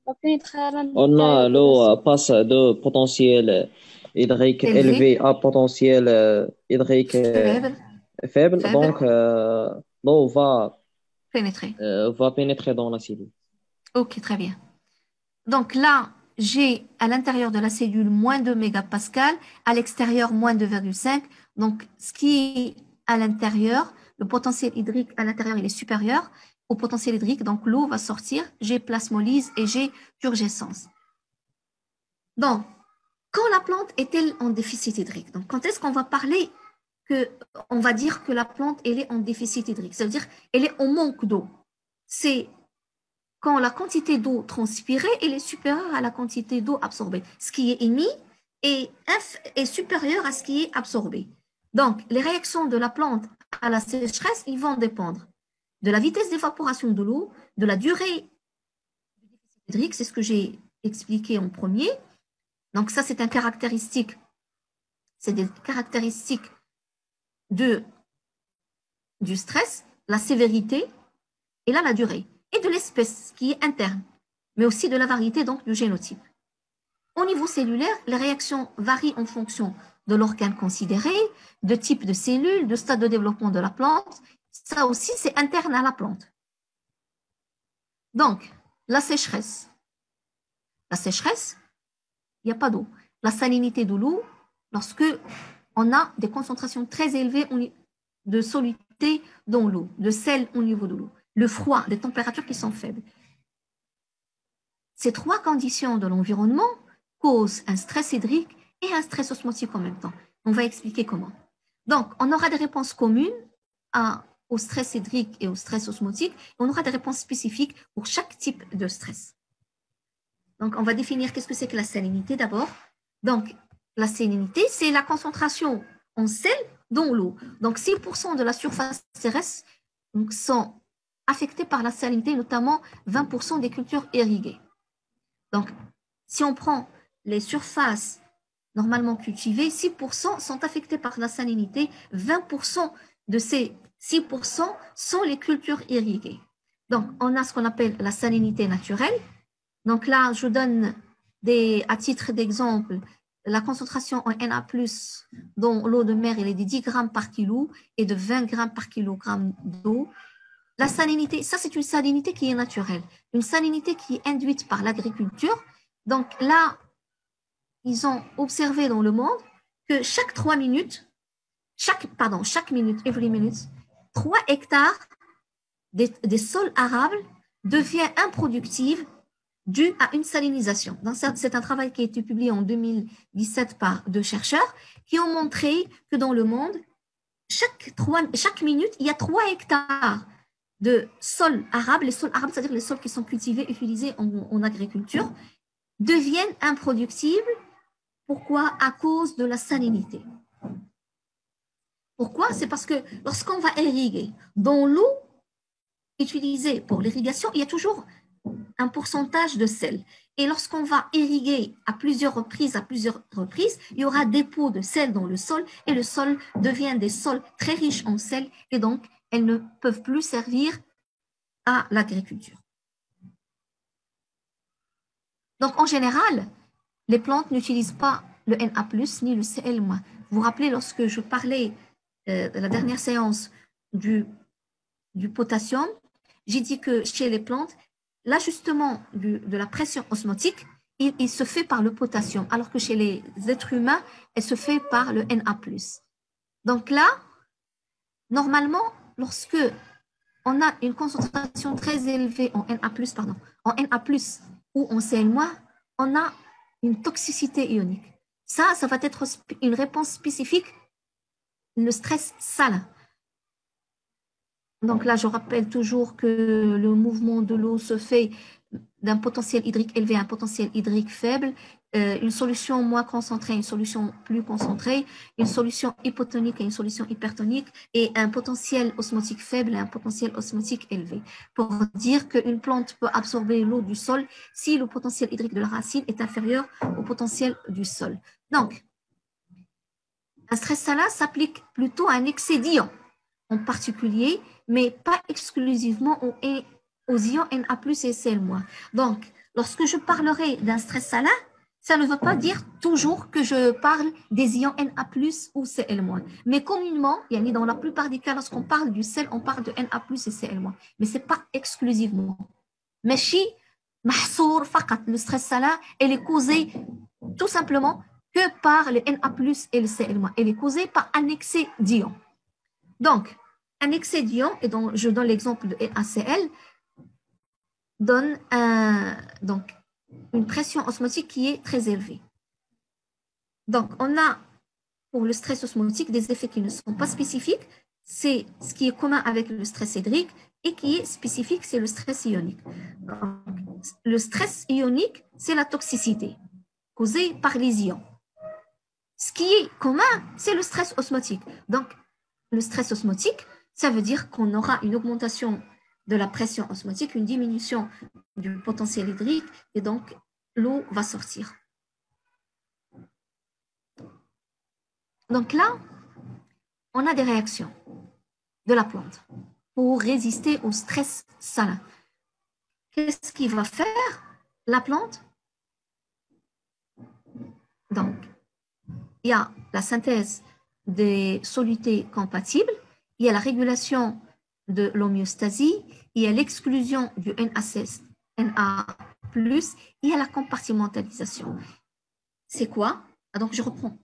L'eau passe de potentiel hydrique élevé à potentiel hydrique faible. Donc, l'eau va pénétrer dans la cellule. Ok, très bien. Donc là, j'ai à l'intérieur de la cellule moins 2 mégapascal, à l'extérieur moins 2,5. Donc, ce qui est à l'intérieur, le potentiel hydrique à l'intérieur, il est supérieur au potentiel hydrique. Donc, l'eau va sortir, j'ai plasmolyse et j'ai turgescence. Donc, quand la plante est-elle en déficit hydrique? Donc, quand est-ce qu'on va parler on va dire que la plante, elle est en déficit hydrique? Ça veut dire elle est en manque d'eau. C'est quand la quantité d'eau transpirée elle est supérieure à la quantité d'eau absorbée. Ce qui est émis est supérieur à ce qui est absorbé. Donc, les réactions de la plante à la sécheresse, ils vont dépendre de la vitesse d'évaporation de l'eau, de la durée du déficit hydrique, c'est ce que j'ai expliqué en premier, Donc ça, c'est un caractéristique. C'est des caractéristiques du stress, la sévérité et là la durée, et de l'espèce qui est interne, mais aussi de la variété donc du génotype. Au niveau cellulaire, les réactions varient en fonction de l'organe considéré, de type de cellule, de stade de développement de la plante. Ça aussi, c'est interne à la plante. Donc, la sécheresse. La sécheresse, il n'y a pas d'eau. La salinité de l'eau, lorsque on a des concentrations très élevées de soluté dans l'eau, de sel au niveau de l'eau. Le froid, des températures qui sont faibles. Ces trois conditions de l'environnement causent un stress hydrique et un stress osmotique en même temps. On va expliquer comment. Donc, on aura des réponses communes au stress hydrique et au stress osmotique. Et on aura des réponses spécifiques pour chaque type de stress. Donc, on va définir qu'est-ce que c'est que la salinité d'abord. Donc, la salinité, c'est la concentration en sel dans l'eau. Donc, 6% de la surface terrestre sont affectés par la salinité, notamment 20% des cultures irriguées. Donc, si on prend les surfaces normalement cultivées, 6% sont affectés par la salinité, 20% de ces 6% sont les cultures irriguées. Donc, on a ce qu'on appelle la salinité naturelle. Donc là, je donne à titre d'exemple, la concentration en Na+, dans l'eau de mer, elle est de 10 grammes par kilo et de 20 grammes par kilogramme d'eau. La salinité, ça c'est une salinité qui est naturelle, une salinité qui est induite par l'agriculture. Donc là, ils ont observé dans le monde que chaque 3 minutes, chaque minute, every minute, 3 hectares des sols arables deviennent improductifs dû à une salinisation. C'est un travail qui a été publié en 2017 par 2 chercheurs qui ont montré que dans le monde, chaque minute, il y a 3 hectares de sols arables. Les sols arables, c'est-à-dire les sols qui sont cultivés, utilisés en agriculture, deviennent improductibles. Pourquoi? À cause de la salinité. Pourquoi? C'est parce que lorsqu'on va irriguer, dans l'eau utilisée pour l'irrigation, il y a toujours un pourcentage de sel. Et lorsqu'on va irriguer à plusieurs reprises, il y aura des pots de sel dans le sol et le sol devient des sols très riches en sel et donc elles ne peuvent plus servir à l'agriculture. Donc en général, les plantes n'utilisent pas le Na+, ni le Cl-. Vous vous rappelez lorsque je parlais de la dernière séance du potassium, j'ai dit que chez les plantes, l'ajustement de la pression osmotique, il se fait par le potassium, alors que chez les êtres humains, elle se fait par le Na+. Donc là, normalement, lorsque on a une concentration très élevée en Na+, ou en Cl-, on a une toxicité ionique. Ça va être une réponse spécifique, le stress salin. Donc là, je rappelle toujours que le mouvement de l'eau se fait d'un potentiel hydrique élevé à un potentiel hydrique faible, une solution moins concentrée, une solution plus concentrée, une solution hypotonique et une solution hypertonique, et un potentiel osmotique faible et un potentiel osmotique élevé. Pour dire qu'une plante peut absorber l'eau du sol si le potentiel hydrique de la racine est inférieur au potentiel du sol. Donc, un stress salin s'applique plutôt à un excès d'ions en particulier, mais pas exclusivement aux ions Na+, et Cl-. Donc, lorsque je parlerai d'un stress salin, ça ne veut pas dire toujours que je parle des ions Na+, ou Cl-. Mais communément, dans la plupart des cas, lorsqu'on parle du sel, on parle de Na+, et Cl-. Mais ce n'est pas exclusivement. ماشي محصور فقط. Le stress salin, elle est causée tout simplement que par le Na+, et le Cl-. Elle est causée par un excès d'ions. Donc, un excès d'ions, et donc je donne l'exemple de NaCl, donne donc une pression osmotique qui est très élevée. Donc, on a pour le stress osmotique des effets qui ne sont pas spécifiques. C'est ce qui est commun avec le stress hydrique, et qui est spécifique, c'est le stress ionique. Donc, le stress ionique, c'est la toxicité causée par les ions. Ce qui est commun, c'est le stress osmotique. Donc, le stress osmotique, ça veut dire qu'on aura une augmentation de la pression osmotique, une diminution du potentiel hydrique, et donc l'eau va sortir. Donc là, on a des réactions de la plante pour résister au stress salin. Qu'est-ce qu'il va faire la plante? Donc, il y a la synthèse des solutés compatibles, il y a la régulation de l'homéostasie, il y a l'exclusion du Na+, il y a la compartimentalisation. C'est quoi? Donc, je reprends.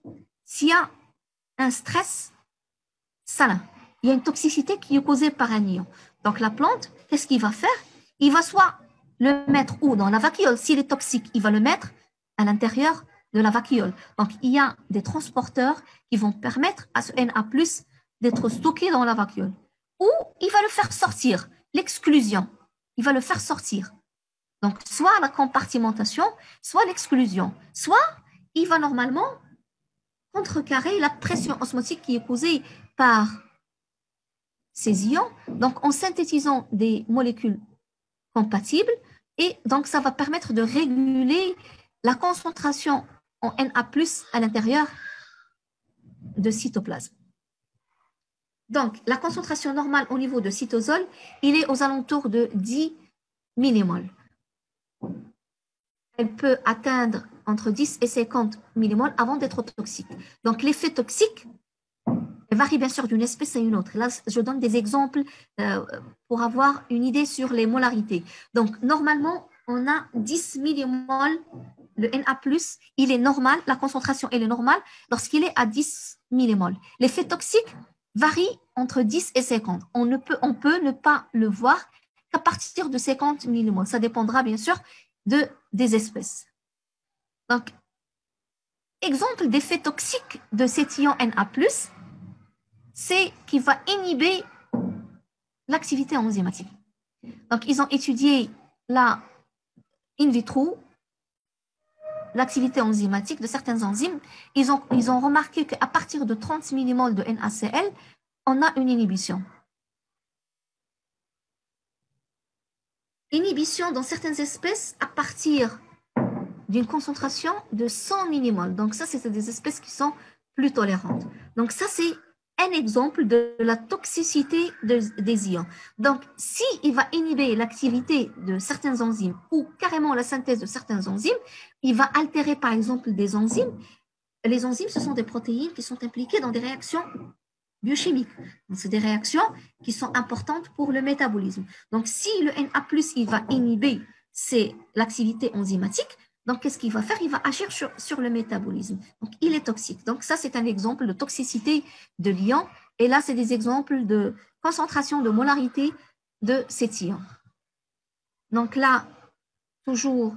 S'il y a un stress salin, il y a une toxicité qui est causée par un ion. Donc, la plante, qu'est-ce qu'il va faire? Il va soit le mettre où? Dans la vacuole. S'il est toxique, il va le mettre à l'intérieur de la vacuole. Donc, il y a des transporteurs qui vont permettre à ce Na+, d'être stocké dans la vacuole. Ou il va le faire sortir, l'exclusion. Il va le faire sortir. Donc, soit la compartimentation, soit l'exclusion. Soit il va normalement contrecarrer la pression osmotique qui est causée par ces ions, donc en synthétisant des molécules compatibles, et donc ça va permettre de réguler la concentration en Na+ à l'intérieur de cytoplasme. Donc, la concentration normale au niveau de cytosol, il est aux alentours de 10 millimoles. Elle peut atteindre entre 10 et 50 millimoles avant d'être toxique. Donc, l'effet toxique varie bien sûr d'une espèce à une autre. Là, je donne des exemples pour avoir une idée sur les molarités. Donc, normalement, on a 10 millimoles. Le Na+, il est normal, la concentration elle est normale lorsqu'il est à 10 millimoles. L'effet toxique varie entre 10 et 50. On peut ne pas le voir qu'à partir de 50 millimoles. Ça dépendra bien sûr des espèces. Donc, exemple d'effet toxique de cet ion Na+, c'est qu'il va inhiber l'activité enzymatique. Donc, ils ont étudié in vitro l'activité enzymatique de certaines enzymes. Ils ont remarqué qu'à partir de 30 millimoles de NaCl, on a une inhibition. Inhibition dans certaines espèces à partir d'une concentration de 100 millimoles. Donc ça, c'est des espèces qui sont plus tolérantes. Donc ça, c'est un exemple de la toxicité des ions. Donc, s'il va inhiber l'activité de certaines enzymes ou carrément la synthèse de certaines enzymes, il va altérer par exemple des enzymes. Les enzymes, ce sont des protéines qui sont impliquées dans des réactions biochimiques. C'est des réactions qui sont importantes pour le métabolisme. Donc, si le Na+, il va inhiber l'activité enzymatique, donc qu'est-ce qu'il va faire? Il va agir sur le métabolisme. Donc, il est toxique. Donc, ça, c'est un exemple de toxicité de l'ion. Et là, c'est des exemples de concentration, de molarité de cet ion. Donc là, toujours,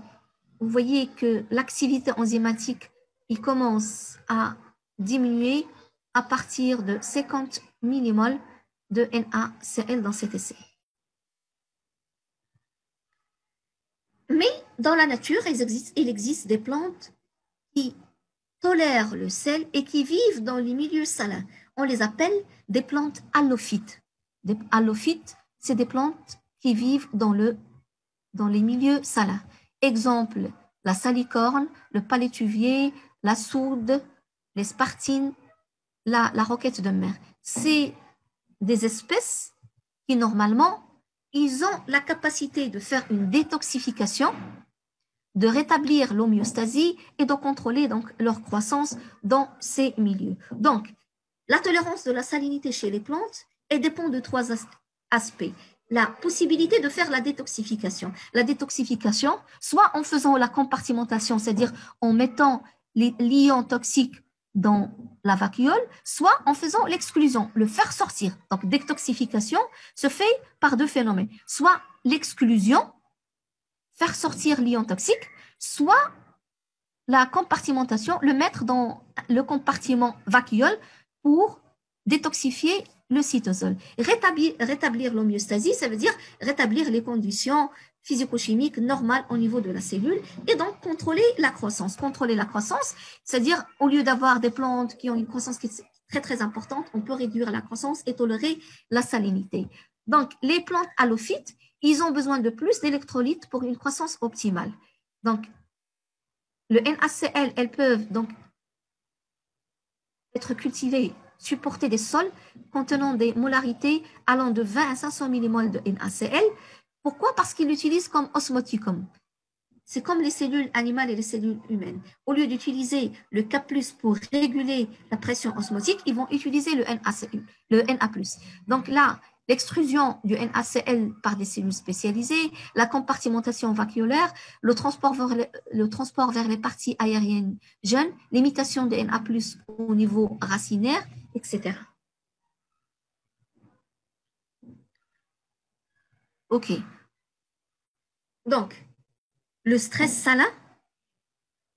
vous voyez que l'activité enzymatique, il commence à diminuer à partir de 50 millimoles de NaCl dans cet essai. Mais dans la nature, il existe des plantes qui tolèrent le sel et qui vivent dans les milieux salins. On les appelle des plantes halophytes. Des halophytes, c'est des plantes qui vivent dans les milieux salins. Exemple, la salicorne, le palétuvier, la soude, les spartines, la roquette de mer. C'est des espèces qui, normalement, ils ont la capacité de faire une détoxification, de rétablir l'homéostasie et de contrôler donc leur croissance dans ces milieux. Donc, la tolérance de la salinité chez les plantes, elle dépend de trois aspects. La possibilité de faire la détoxification. La détoxification, soit en faisant la compartimentation, c'est-à-dire en mettant l'ion toxique dans la vacuole, soit en faisant l'exclusion, le faire sortir. Donc, détoxification se fait par deux phénomènes. Soit l'exclusion, faire sortir l'ion toxique, soit la compartimentation, le mettre dans le compartiment vacuole pour détoxifier le cytosol. Rétablir l'homéostasie, ça veut dire rétablir les conditions physico-chimiques normales au niveau de la cellule et donc contrôler la croissance. Contrôler la croissance, c'est-à-dire au lieu d'avoir des plantes qui ont une croissance qui est très très importante, on peut réduire la croissance et tolérer la salinité. Donc, les plantes halophytes, ils ont besoin de plus d'électrolytes pour une croissance optimale. Donc, le NaCl, elles peuvent donc être cultivée, supporter des sols contenant des molarités allant de 20 à 500 millimoles de NaCl. Pourquoi? Parce qu'ils l'utilisent comme osmoticum. C'est comme les cellules animales et les cellules humaines. Au lieu d'utiliser le K+, pour réguler la pression osmotique, ils vont utiliser le Na+. Donc là, l'extrusion du NaCl par des cellules spécialisées, la compartimentation vacuolaire, le transport vers les parties aériennes jeunes, l'imitation de Na+, au niveau racinaire, etc. OK. Donc, le stress salin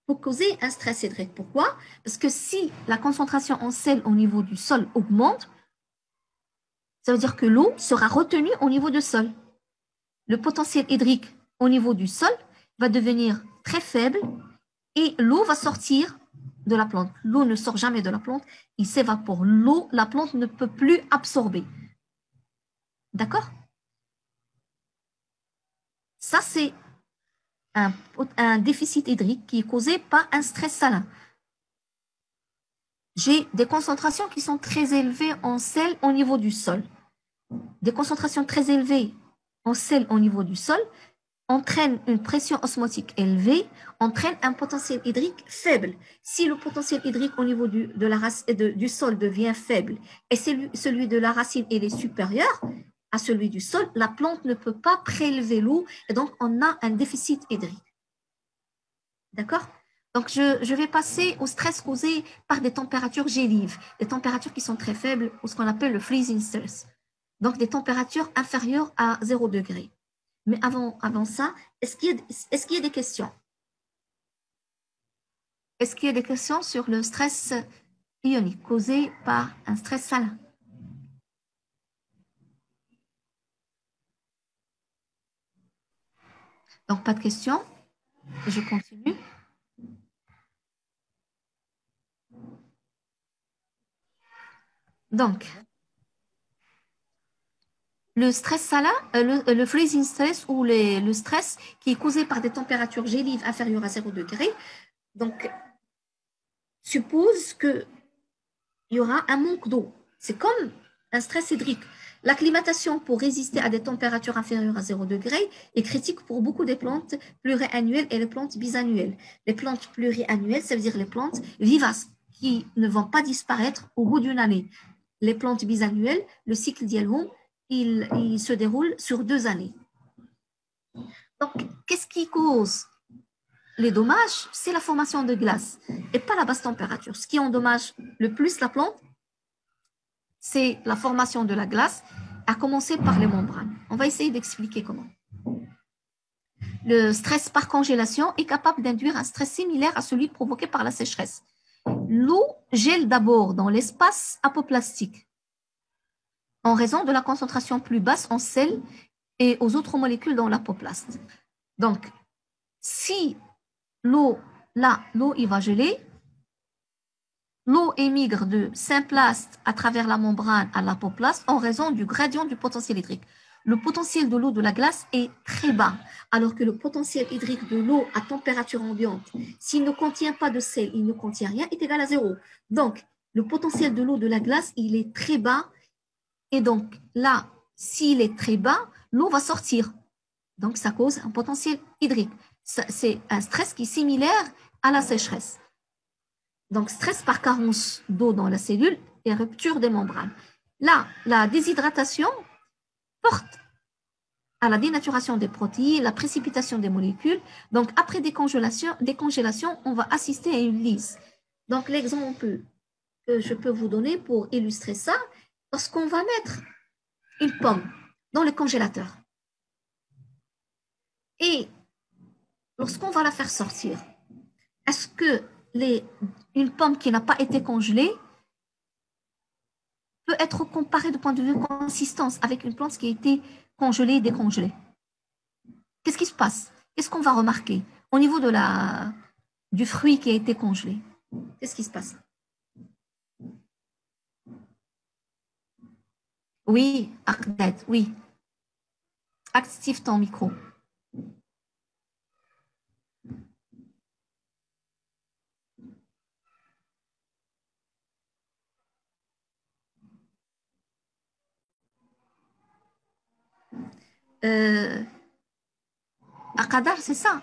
peut causer un stress hydrique. Pourquoi? Parce que si la concentration en sel au niveau du sol augmente, ça veut dire que l'eau sera retenue au niveau du sol. Le potentiel hydrique au niveau du sol va devenir très faible et l'eau va sortir de la plante. L'eau ne sort jamais de la plante, il s'évapore. L'eau, la plante ne peut plus absorber. D'accord? Ça, c'est un déficit hydrique qui est causé par un stress salin. J'ai des concentrations qui sont très élevées en sel au niveau du sol. Des concentrations très élevées en sel au niveau du sol entraînent une pression osmotique élevée, entraînent un potentiel hydrique faible. Si le potentiel hydrique au niveau du sol devient faible et celui de la racine est supérieur à celui du sol, la plante ne peut pas prélever l'eau et donc on a un déficit hydrique. D'accord? Donc, je vais passer au stress causé par des températures gélives, des températures qui sont très faibles, ou ce qu'on appelle le freezing stress. Donc, des températures inférieures à 0 degré. Mais avant ça, est-ce qu'il y a des questions? Est-ce qu'il y a des questions sur le stress ionique causé par un stress salin? Donc, pas de questions. Je continue. Donc, le stress salin, le freezing stress ou le stress qui est causé par des températures gélives inférieures à 0 degré, donc, suppose qu'il y aura un manque d'eau. C'est comme un stress hydrique. L'acclimatation pour résister à des températures inférieures à 0 degré est critique pour beaucoup des plantes pluriannuelles et les plantes bisannuelles. Les plantes pluriannuelles, ça veut dire les plantes vivaces qui ne vont pas disparaître au bout d'une année. Les plantes bisannuelles, le cycle d'Yelhoum, il se déroule sur 2 années. Donc, qu'est-ce qui cause les dommages? C'est la formation de glace et pas la basse température. Ce qui endommage le plus la plante, c'est la formation de la glace, à commencer par les membranes. On va essayer d'expliquer comment. Le stress par congélation est capable d'induire un stress similaire à celui provoqué par la sécheresse. L'eau gèle d'abord dans l'espace apoplastique en raison de la concentration plus basse en sel et aux autres molécules dans l'apoplaste. Donc, si l'eau, il va geler, l'eau émigre de symplaste à travers la membrane à l'apoplaste en raison du gradient du potentiel hydrique. Le potentiel de l'eau de la glace est très bas, alors que le potentiel hydrique de l'eau à température ambiante, s'il ne contient pas de sel, il ne contient rien, est égal à 0. Donc, le potentiel de l'eau de la glace, il est très bas. Et donc, là, s'il est très bas, l'eau va sortir. Donc, ça cause un potentiel hydrique. C'est un stress qui est similaire à la sécheresse. Donc, stress par carence d'eau dans la cellule et rupture des membranes. Là, la déshydratation porte à la dénaturation des protéines, la précipitation des molécules. Donc, après décongélation, on va assister à une lyse. Donc, l'exemple que je peux vous donner pour illustrer ça, lorsqu'on va mettre une pomme dans le congélateur et lorsqu'on va la faire sortir, est-ce que une pomme qui n'a pas été congelée peut être comparée du point de vue consistance avec une plante qui a été congelée et décongelée? Qu'est-ce qui se passe? Qu'est-ce qu'on va remarquer au niveau du fruit qui a été congelé? Qu'est-ce qui se passe? Oui, Ardet, oui. Active ton micro. Qadar, c'est ça.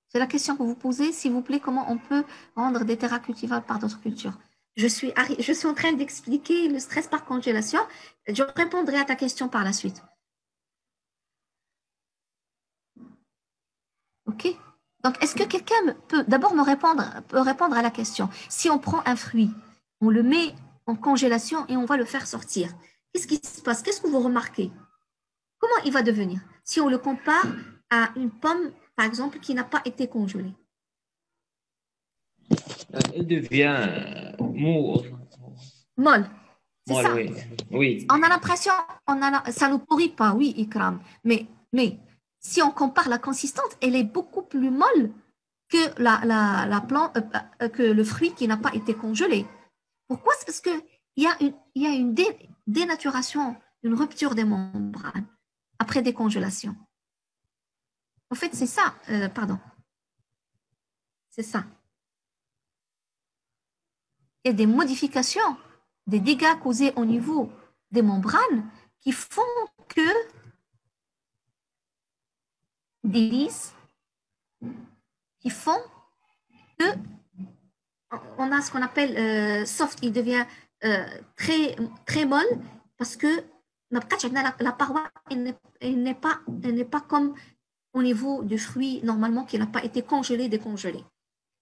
C'est la question que vous posez, s'il vous plaît, comment on peut rendre des terrains cultivables par d'autres cultures. Je suis en train d'expliquer le stress par congélation. Je répondrai à ta question par la suite. OK? Donc, est-ce que quelqu'un peut d'abord répondre à la question? Si on prend un fruit, on le met en congélation et on va le faire sortir, qu'est-ce qui se passe? Qu'est-ce que vous remarquez? Comment il va devenir? Si on le compare à une pomme, par exemple, qui n'a pas été congelée. Elle devient mou. Molle. C'est Molle, ça. oui. Oui. On a l'impression, ça ne nous pourrit pas, oui, Ikram. Mais si on compare la consistance, elle est beaucoup plus molle que la plante, que le fruit qui n'a pas été congelé. Pourquoi? C'est parce qu'il y a une dénaturation, une rupture des membranes après décongélation. En fait, c'est ça, pardon. C'est ça. Il y a des modifications, des dégâts causés au niveau des membranes qui font que des lisses, qui font que on a ce qu'on appelle soft, il devient très, très molle parce que la paroi elle n'est pas comme au niveau du fruit normalement qui n'a pas été congelé, décongelé.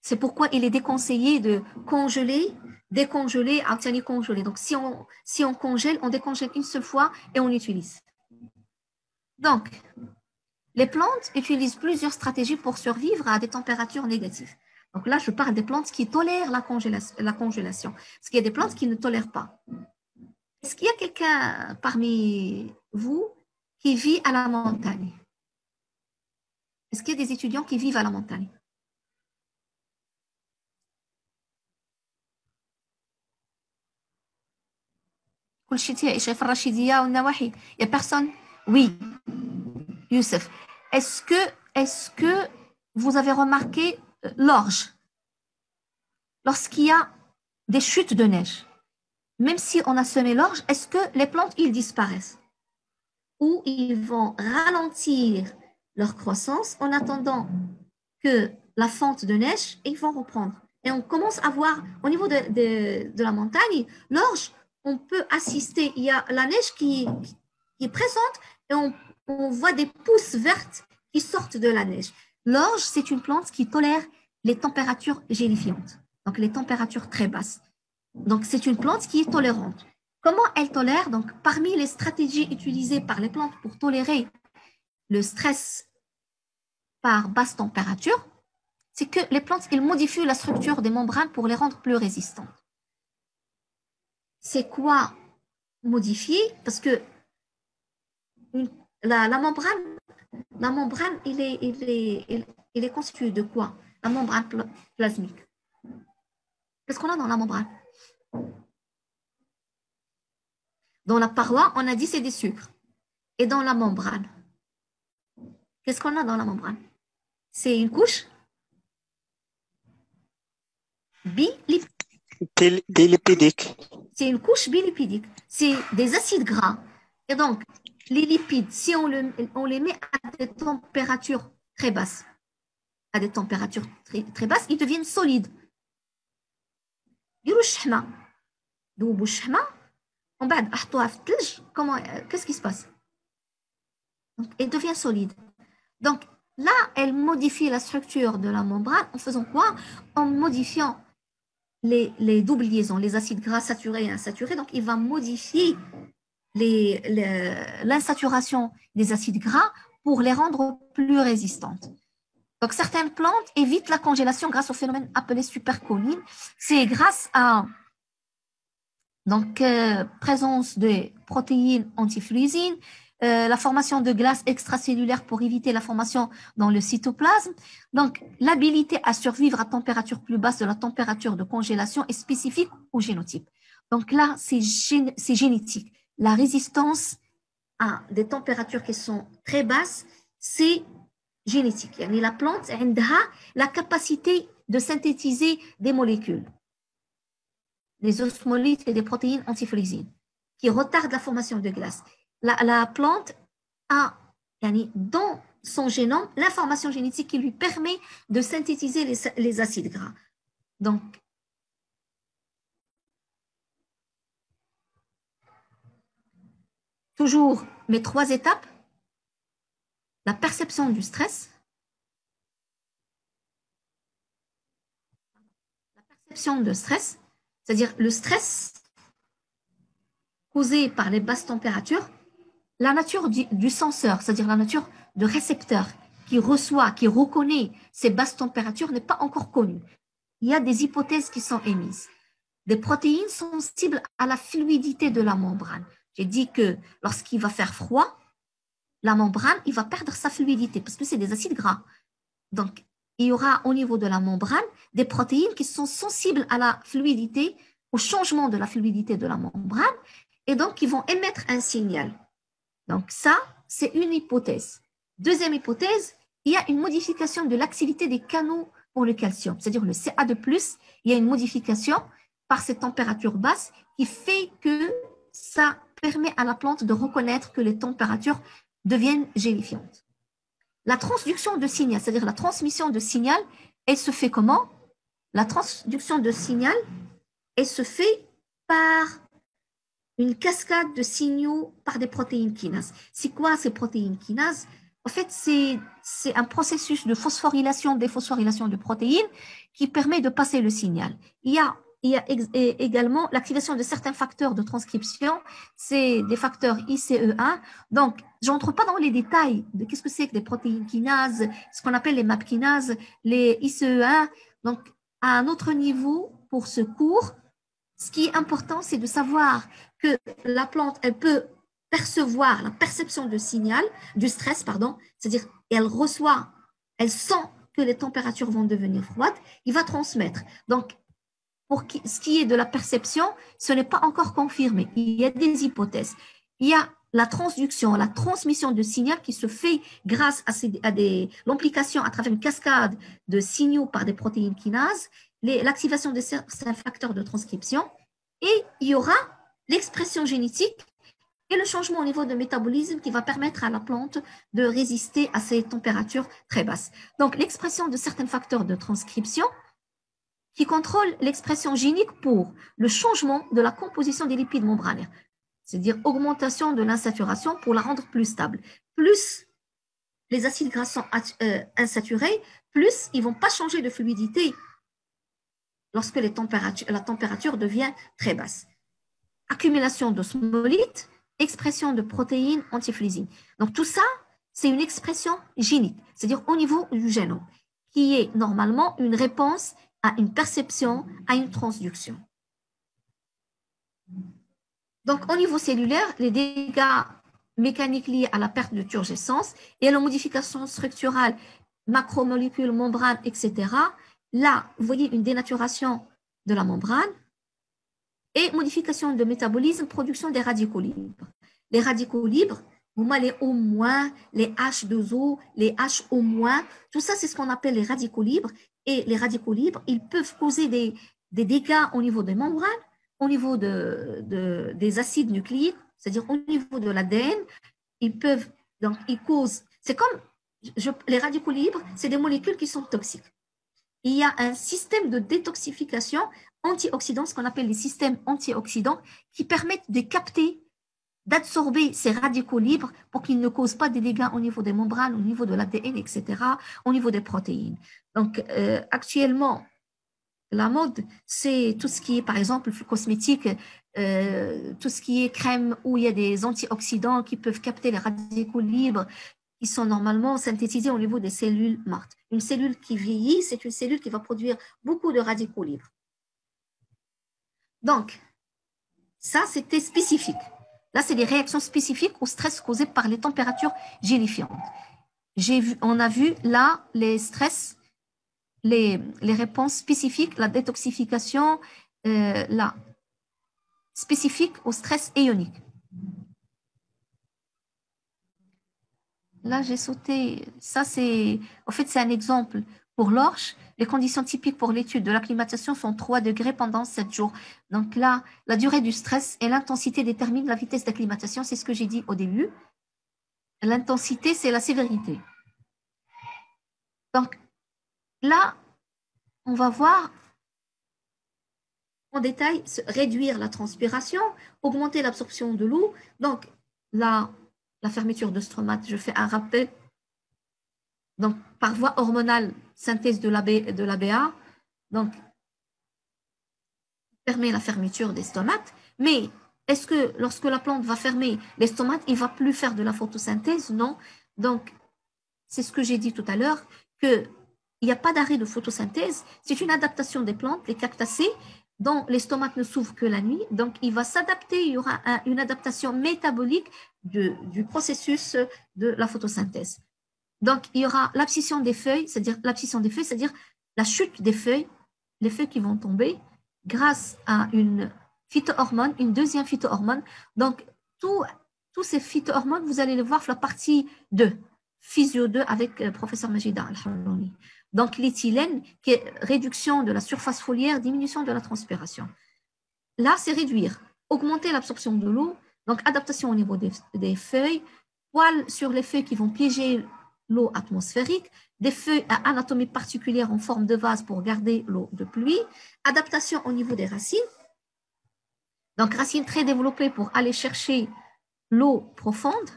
C'est pourquoi il est déconseillé de congeler, décongeler, alterner, congeler. Donc, si on congèle, on décongèle une seule fois et on utilise. Donc, les plantes utilisent plusieurs stratégies pour survivre à des températures négatives. Donc là, je parle des plantes qui tolèrent la congélation. Parce qu'il y a des plantes qui ne tolèrent pas. Est-ce qu'il y a quelqu'un parmi vous qui vit à la montagne? Est-ce qu'il y a des étudiants qui vivent à la montagne? Il n'y a personne? Oui. Youssef, est-ce que vous avez remarqué l'orge? Lorsqu'il y a des chutes de neige, même si on a semé l'orge, est-ce que les plantes, ils disparaissent? Ou ils vont ralentir leur croissance en attendant que la fonte de neige, ils vont reprendre. Et on commence à voir, au niveau de la montagne, l'orge, on peut assister, il y a la neige qui est présente et on voit des pousses vertes qui sortent de la neige. L'orge, c'est une plante qui tolère les températures gélifiantes, donc les températures très basses. Donc, c'est une plante qui est tolérante. Comment elle tolère? Donc, parmi les stratégies utilisées par les plantes pour tolérer le stress par basse température, c'est que les plantes, elles modifient la structure des membranes pour les rendre plus résistantes. C'est quoi modifier? Parce que la membrane, il est constitué de quoi? La membrane plasmique. Qu'est-ce qu'on a dans la membrane? Dans la paroi, on a dit c'est des sucres. Et dans la membrane, qu'est-ce qu'on a dans la membrane? C'est une couche bilipidique. C'est une couche bilipidique. C'est des acides gras. Et donc, les lipides, si on les met à des températures très basses, très basses, ils deviennent solides. Qu'est-ce qui se passe? Donc, elle devient solide. Donc, là, elle modifie la structure de la membrane en faisant quoi? En modifiant les doubles liaisons, les acides gras saturés et insaturés. Donc, il va modifier l'insaturation des acides gras pour les rendre plus résistantes. Donc, certaines plantes évitent la congélation grâce au phénomène appelé supercoline. C'est grâce à présence de protéines antifluisines, la formation de glace extracellulaire pour éviter la formation dans le cytoplasme. Donc, l'habilité à survivre à température plus basse de la température de congélation est spécifique au génotype. Donc là, c'est génétique. La résistance à des températures qui sont très basses, c'est génétique. La plante a la capacité de synthétiser des molécules, des osmolytes et des protéines antifluisines, qui retardent la formation de glace. La plante a dans son génome l'information génétique qui lui permet de synthétiser les acides gras. Donc, toujours mes 3 étapes, la perception du stress, c'est-à-dire le stress causé par les basses températures, la nature du senseur, c'est-à-dire la nature de récepteur qui reçoit, qui reconnaît ces basses températures n'est pas encore connue. Il y a des hypothèses qui sont émises. Des protéines sensibles à la fluidité de la membrane. J'ai dit que lorsqu'il va faire froid, la membrane, il va perdre sa fluidité parce que c'est des acides gras. Donc, il y aura au niveau de la membrane des protéines qui sont sensibles à la fluidité, au changement de la fluidité de la membrane, et donc qui vont émettre un signal. Donc ça, c'est une hypothèse. Deuxième hypothèse, il y a une modification de l'activité des canaux pour le calcium, c'est-à-dire le Ca2+, il y a une modification par ces températures basses qui fait que ça permet à la plante de reconnaître que les températures deviennent gélifiantes. La transduction de signal, c'est-à-dire la transmission de signal, elle se fait comment? La transduction de signal, elle se fait par une cascade de signaux par des protéines kinases. C'est quoi ces protéines kinases? En fait, c'est un processus de phosphorylation, déphosphorylation de protéines qui permet de passer le signal. Il y a également l'activation de certains facteurs de transcription, c'est des facteurs ICE1. Donc, je n'entre pas dans les détails de qu'est-ce que c'est que des protéines kinases, ce qu'on appelle les MAP kinases, les ICE1. Donc, à un autre niveau, pour ce cours, ce qui est important, c'est de savoir que la plante, elle peut percevoir la perception de signal, du stress, pardon, c'est-à-dire elle reçoit, elle sent que les températures vont devenir froides, il va transmettre. Donc, pour ce qui est de la perception, ce n'est pas encore confirmé. Il y a des hypothèses. Il y a la transduction, la transmission de signal qui se fait grâce à l'amplification à travers une cascade de signaux par des protéines kinases, l'activation de certains facteurs de transcription, et il y aura l'expression génétique et le changement au niveau de métabolisme qui va permettre à la plante de résister à ces températures très basses. Donc, l'expression de certains facteurs de transcription qui contrôlent l'expression génique pour le changement de la composition des lipides membranaires, c'est-à-dire augmentation de l'insaturation pour la rendre plus stable. Plus les acides gras sont insaturés, plus ils ne vont pas changer de fluidité lorsque la température devient très basse. Accumulation d'osmolite, expression de protéines antiflysine. Donc tout ça, c'est une expression génique, c'est-à-dire au niveau du génome, qui est normalement une réponse à une perception, à une transduction. Donc au niveau cellulaire, les dégâts mécaniques liés à la perte de turgescence et à la modification structurale, macromolécules, membranes, etc. Là, vous voyez une dénaturation de la membrane et modification de métabolisme, production des radicaux libres. Les radicaux libres, les O-, les H2O, les HO-, tout ça, c'est ce qu'on appelle les radicaux libres. Et les radicaux libres, ils peuvent causer des dégâts au niveau des membranes, au niveau des acides nucléiques, c'est-à-dire au niveau de l'ADN. Ils causent, c'est comme, les radicaux libres, c'est des molécules qui sont toxiques. Il y a un système de détoxification antioxydants, ce qu'on appelle les systèmes antioxydants, qui permettent de capter, d'absorber ces radicaux libres pour qu'ils ne causent pas des dégâts au niveau des membranes, au niveau de l'ADN, etc., au niveau des protéines. Donc, actuellement, la mode, c'est tout ce qui est, par exemple, cosmétique, tout ce qui est crème où il y a des antioxydants qui peuvent capter les radicaux libres, qui sont normalement synthétisés au niveau des cellules mortes. Une cellule qui vieillit, c'est une cellule qui va produire beaucoup de radicaux libres. Donc, ça, c'était spécifique. Là, c'est des réactions spécifiques au stress causé par les températures gélifiantes. On a vu là les stress, les réponses spécifiques, la détoxification, là, spécifique au stress ionique. Là, j'ai sauté. Ça, en fait, c'est un exemple pour l'orge. Les conditions typiques pour l'étude de l'acclimatation sont 3 degrés pendant 7 jours. Donc là, la durée du stress et l'intensité déterminent la vitesse d'acclimatation. C'est ce que j'ai dit au début. l'intensité, c'est la sévérité. Donc, là, on va voir en détail réduire la transpiration, augmenter l'absorption de l'eau. Donc, là, la fermeture de stomate, je fais un rappel. Donc, par voie hormonale, synthèse de l'ABA, donc, permet la fermeture des stomates. Mais est-ce que lorsque la plante va fermer les stomates, il ne va plus faire de la photosynthèse? Non. Donc, c'est ce que j'ai dit tout à l'heure, qu'il n'y a pas d'arrêt de photosynthèse. C'est une adaptation des plantes, les cactacées, dont les stomates ne s'ouvrent que la nuit. Donc, il va s'adapter, il y aura une adaptation métabolique du processus de la photosynthèse. Donc, il y aura l'abscission des feuilles, c'est-à-dire la chute des feuilles, les feuilles qui vont tomber grâce à une phytohormone, une deuxième phytohormone. Donc, tous ces phytohormones, vous allez les voir sur la partie 2, Physio 2 avec le professeur Majida Al-Harlouni. Donc, l'éthylène, qui est réduction de la surface foliaire, diminution de la transpiration. Là, c'est réduire, augmenter l'absorption de l'eau, donc adaptation au niveau des feuilles, poils sur les feuilles qui vont piéger l'eau atmosphérique, des feuilles à anatomie particulière en forme de vase pour garder l'eau de pluie, adaptation au niveau des racines, donc racines très développées pour aller chercher l'eau profonde.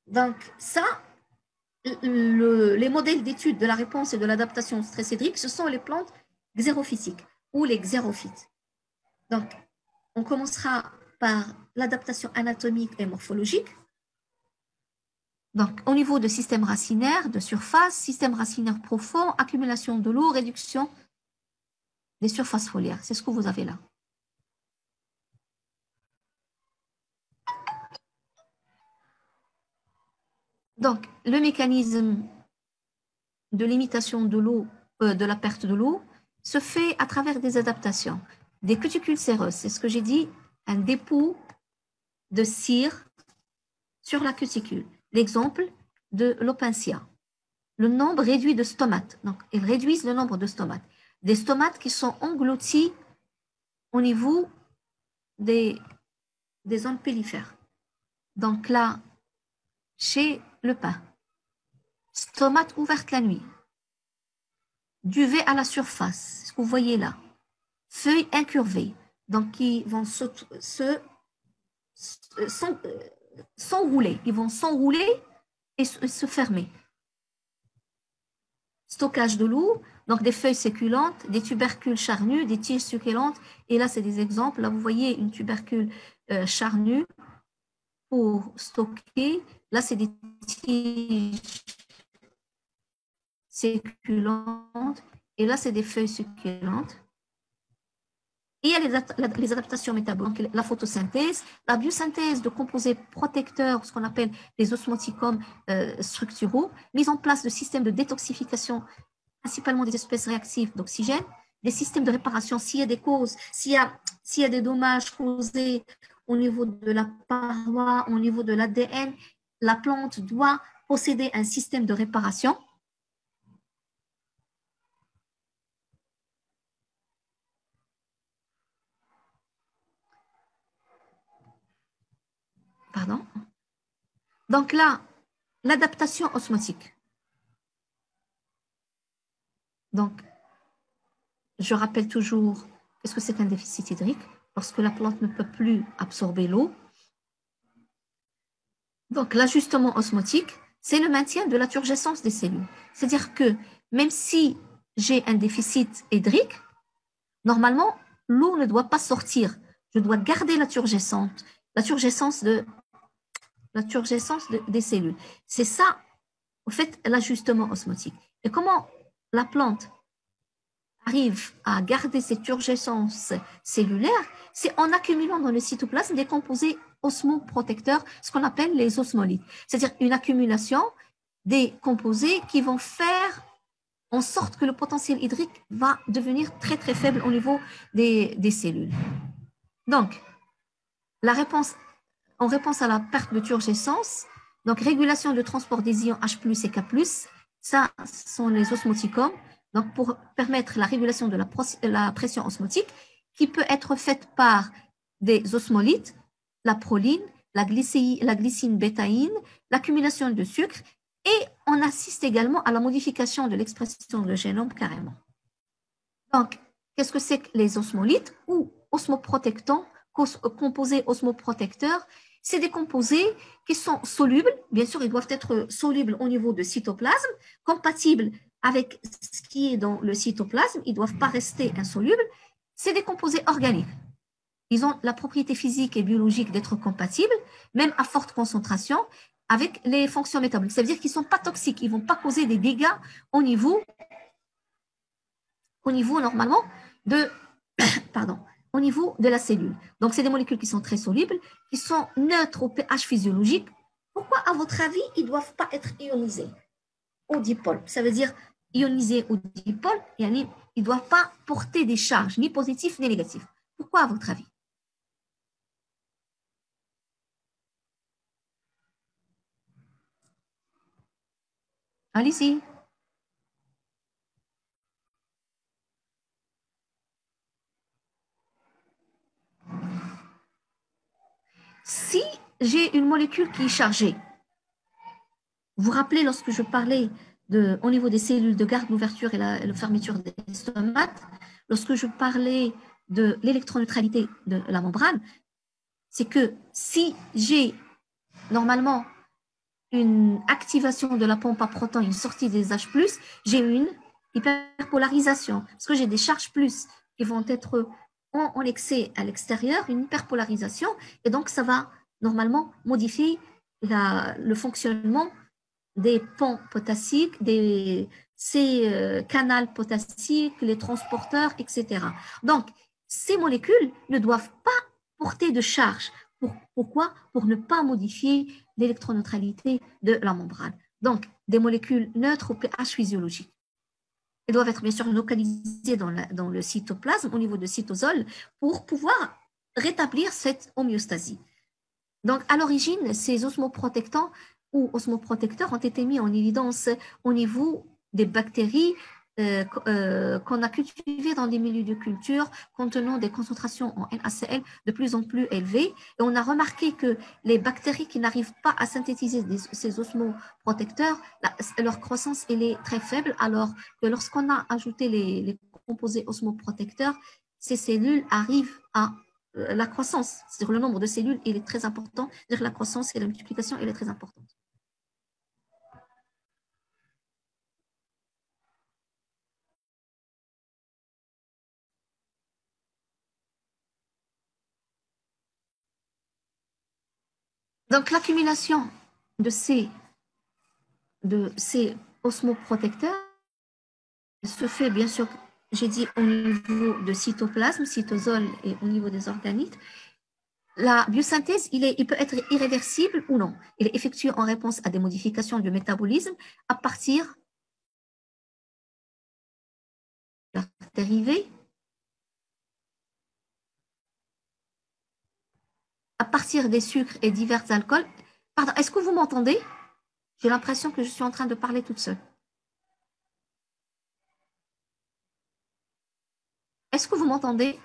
Donc ça, les modèles d'études de la réponse et de l'adaptation au stress hydrique, ce sont les plantes xérophytiques ou les xérophytes. Donc, on commencera par l'adaptation anatomique et morphologique. Donc, au niveau de système racinaire, de surface, système racinaire profond, accumulation de l'eau, réduction des surfaces foliaires. C'est ce que vous avez là. Donc, le mécanisme de limitation de l'eau, de la perte de l'eau, se fait à travers des adaptations. Des cuticules séreuses, c'est ce que j'ai dit, un dépôt de cire sur la cuticule. L'exemple de l'opensia. Le nombre réduit de stomates. Donc, ils réduisent le nombre de stomates. Des stomates qui sont engloutis au niveau des zones pellifères. Donc là, chez le pin, stomate ouverte la nuit, duvet à la surface, ce que vous voyez là, feuilles incurvées, donc qui vont s'enrouler, ils vont s'enrouler et se fermer. Stockage de l'eau, donc des feuilles séculantes, des tubercules charnus, des tiges succulentes, et là c'est des exemples, là vous voyez une tubercule charnue pour stocker, là c'est des tiges séculantes, et là c'est des feuilles succulentes. Et il y a les adaptations métaboliques, la photosynthèse, la biosynthèse de composés protecteurs, ce qu'on appelle les osmoticomes structuraux, mise en place de systèmes de détoxification, principalement des espèces réactives d'oxygène, des systèmes de réparation s'il y a des causes, s'il y a des dommages causés au niveau de la paroi, au niveau de l'ADN, la plante doit posséder un système de réparation. Pardon. Donc là, l'adaptation osmotique. Donc, je rappelle toujours, qu'est-ce que c'est qu'un déficit hydrique? Lorsque la plante ne peut plus absorber l'eau. Donc, l'ajustement osmotique, c'est le maintien de la turgescence des cellules. C'est-à-dire que même si j'ai un déficit hydrique, normalement, l'eau ne doit pas sortir. Je dois garder la turgescence des cellules. C'est ça, en fait, l'ajustement osmotique. Et comment la plante arrive à garder cette turgescence cellulaire, c'est en accumulant dans le cytoplasme des composés osmoprotecteurs, ce qu'on appelle les osmolytes. C'est-à-dire une accumulation des composés qui vont faire en sorte que le potentiel hydrique va devenir très très faible au niveau des cellules. Donc, la réponse, en réponse à la perte de turgescence, donc régulation de transport des ions H+, et K+, ça sont les osmoticomes, donc pour permettre la régulation de la pression osmotique, qui peut être faite par des osmolytes, la proline, la glycine bétaïne, l'accumulation de sucre, et on assiste également à la modification de l'expression de génome carrément. Donc, qu'est-ce que c'est que les osmolytes ou osmoprotectants, composés osmoprotecteurs? C'est des composés qui sont solubles, bien sûr, ils doivent être solubles au niveau du cytoplasme, compatibles avec ce qui est dans le cytoplasme, ils ne doivent pas rester insolubles. C'est des composés organiques. Ils ont la propriété physique et biologique d'être compatibles, même à forte concentration, avec les fonctions métaboliques. Ça veut dire qu'ils ne sont pas toxiques, ils ne vont pas causer des dégâts au niveau normalement de, au niveau de la cellule. Donc, c'est des molécules qui sont très solubles, qui sont neutres au pH physiologique. Pourquoi, à votre avis, ils ne doivent pas être ionisés au dipôle? Ça veut dire ionisés au dipôle, ils ne doivent pas porter des charges, ni positives ni négatives. Pourquoi, à votre avis? Allez-y. Si j'ai une molécule qui est chargée, vous vous rappelez lorsque je parlais au niveau des cellules de garde, l'ouverture et la fermeture des stomates, lorsque je parlais de l'électroneutralité de la membrane, c'est que si j'ai normalement une activation de la pompe à protons, une sortie des H+, j'ai une hyperpolarisation, parce que j'ai des charges plus qui vont être en excès à l'extérieur, une hyperpolarisation, et donc ça va normalement modifier le fonctionnement des ponts potassiques, ces canaux potassiques, les transporteurs, etc. Donc, ces molécules ne doivent pas porter de charge. Pourquoi? Pour ne pas modifier l'électroneutralité de la membrane. Donc, des molécules neutres au pH physiologique. Elles doivent être bien sûr localisées dans le cytoplasme, au niveau de cytosol, pour pouvoir rétablir cette homéostasie. Donc, à l'origine, ces osmoprotectants ou osmoprotecteurs ont été mis en évidence au niveau des bactéries qu'on a cultivées dans des milieux de culture contenant des concentrations en NaCl de plus en plus élevées. Et on a remarqué que les bactéries qui n'arrivent pas à synthétiser ces osmoprotecteurs, leur croissance elle est très faible, alors que lorsqu'on a ajouté les composés osmoprotecteurs, ces cellules arrivent à la croissance, c'est-à-dire le nombre de cellules, il est très important, c'est-à-dire la croissance et la multiplication, elle est très importante. Donc, l'accumulation de ces osmoprotecteurs se fait, bien sûr, j'ai dit au niveau de cytoplasme, cytosol et au niveau des organites. La biosynthèse, il peut être irréversible ou non. Il est effectué en réponse à des modifications du métabolisme à partir de leurs dérivés, à partir des sucres et divers alcools. Pardon, est-ce que vous m'entendez? J'ai l'impression que je suis en train de parler toute seule. Est-ce que vous m'entendez?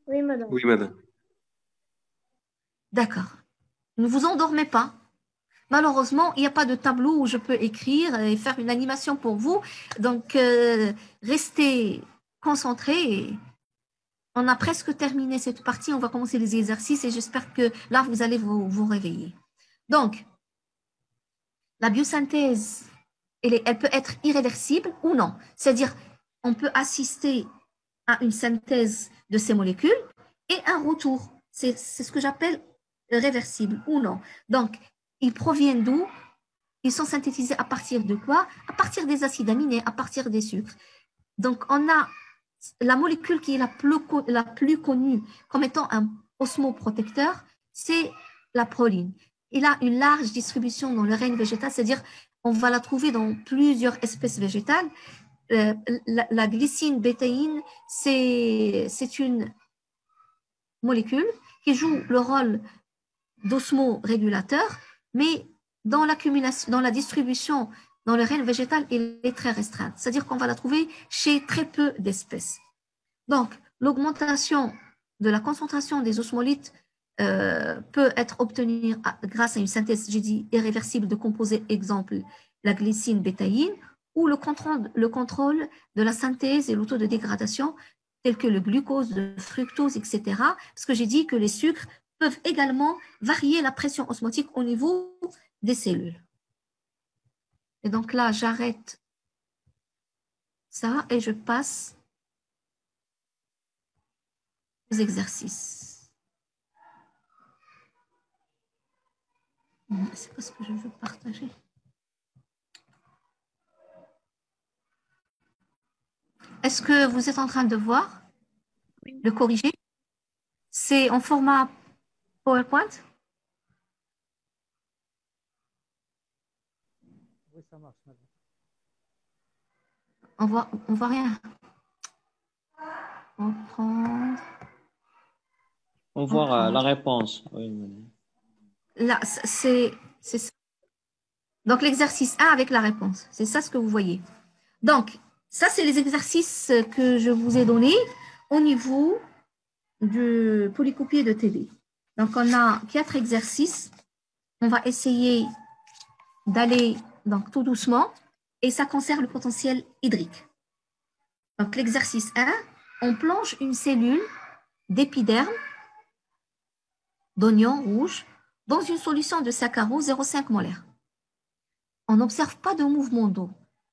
Oui, madame. Oui, madame. D'accord. Ne vous endormez pas. Malheureusement, il n'y a pas de tableau où je peux écrire et faire une animation pour vous. Donc, restez concentrés. On a presque terminé cette partie. On va commencer les exercices et j'espère que là, vous allez vous réveiller. Donc, la biosynthèse, elle peut être irréversible ou non. C'est-à-dire, on peut assister à une synthèse de ces molécules et un retour. C'est ce que j'appelle réversible ou non. Donc, ils proviennent d'où? Ils sont synthétisés à partir de quoi? À partir des acides aminés, à partir des sucres. Donc, on a la molécule qui est la plus connue comme étant un osmoprotecteur, c'est la proline. Il a une large distribution dans le règne végétal, c'est-à-dire on va la trouver dans plusieurs espèces végétales. La glycine bétaïne, c'est une molécule qui joue le rôle d'osmorégulateur, mais dans l'accumulation, dans la distribution dans le règne végétal, il est très restreint. C'est-à-dire qu'on va la trouver chez très peu d'espèces. Donc, l'augmentation de la concentration des osmolytes peut être obtenu grâce à une synthèse, j'ai dit, irréversible de composés, exemple, la glycine, bétaïne, ou le contrôle de la synthèse et le taux de dégradation, tels que le glucose, le fructose, etc. Parce que j'ai dit que les sucres peuvent également varier la pression osmotique au niveau des cellules. Et donc là, j'arrête ça et je passe aux exercices. C'est pas ce que je veux partager. Est-ce que vous êtes en train de voir le corriger? C'est en format PowerPoint? Oui, ça marche. On voit rien. Reprendre. On voit la réponse. Oui. Là, c'est ça. Donc, l'exercice 1 avec la réponse. C'est ça ce que vous voyez. Donc, ça, c'est les exercices que je vous ai donnés au niveau du polycopier de TD. Donc, on a 4 exercices. On va essayer d'aller donc tout doucement et ça concerne le potentiel hydrique. Donc, l'exercice 1, on plonge une cellule d'épiderme d'oignon rouge dans une solution de saccharose 0,5 molaire. On n'observe pas de mouvement d'eau.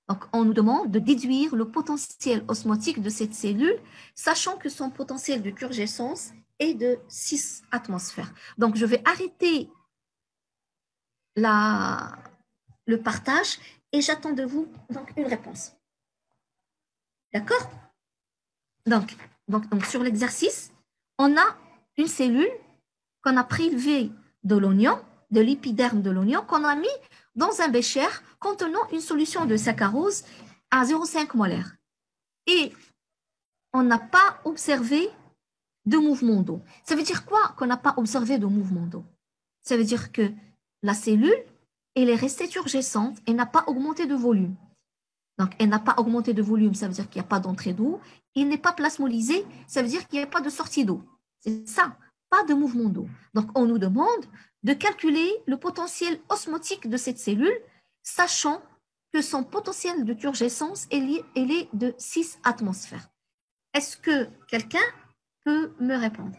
Donc, on nous demande de déduire le potentiel osmotique de cette cellule, sachant que son potentiel de turgescence est de 6 atmosphères. Donc, je vais arrêter le partage et j'attends de vous donc, une réponse. D'accord? Donc, sur l'exercice, on a une cellule qu'on a prélevée de l'oignon, de l'épiderme de l'oignon, qu'on a mis dans un bécher contenant une solution de saccharose à 0,5 molaire. Et on n'a pas observé de mouvement d'eau. Ça veut dire quoi qu'on n'a pas observé de mouvement d'eau? Ça veut dire que la cellule, elle est restée turgescente et n'a pas augmenté de volume. Donc, elle n'a pas augmenté de volume, ça veut dire qu'il n'y a pas d'entrée d'eau. Il n'est pas plasmolysé, ça veut dire qu'il n'y a pas de sortie d'eau. C'est ça, pas de mouvement d'eau. Donc, on nous demande de calculer le potentiel osmotique de cette cellule, sachant que son potentiel de turgescence est de 6 atmosphères. Est-ce que quelqu'un peut me répondre?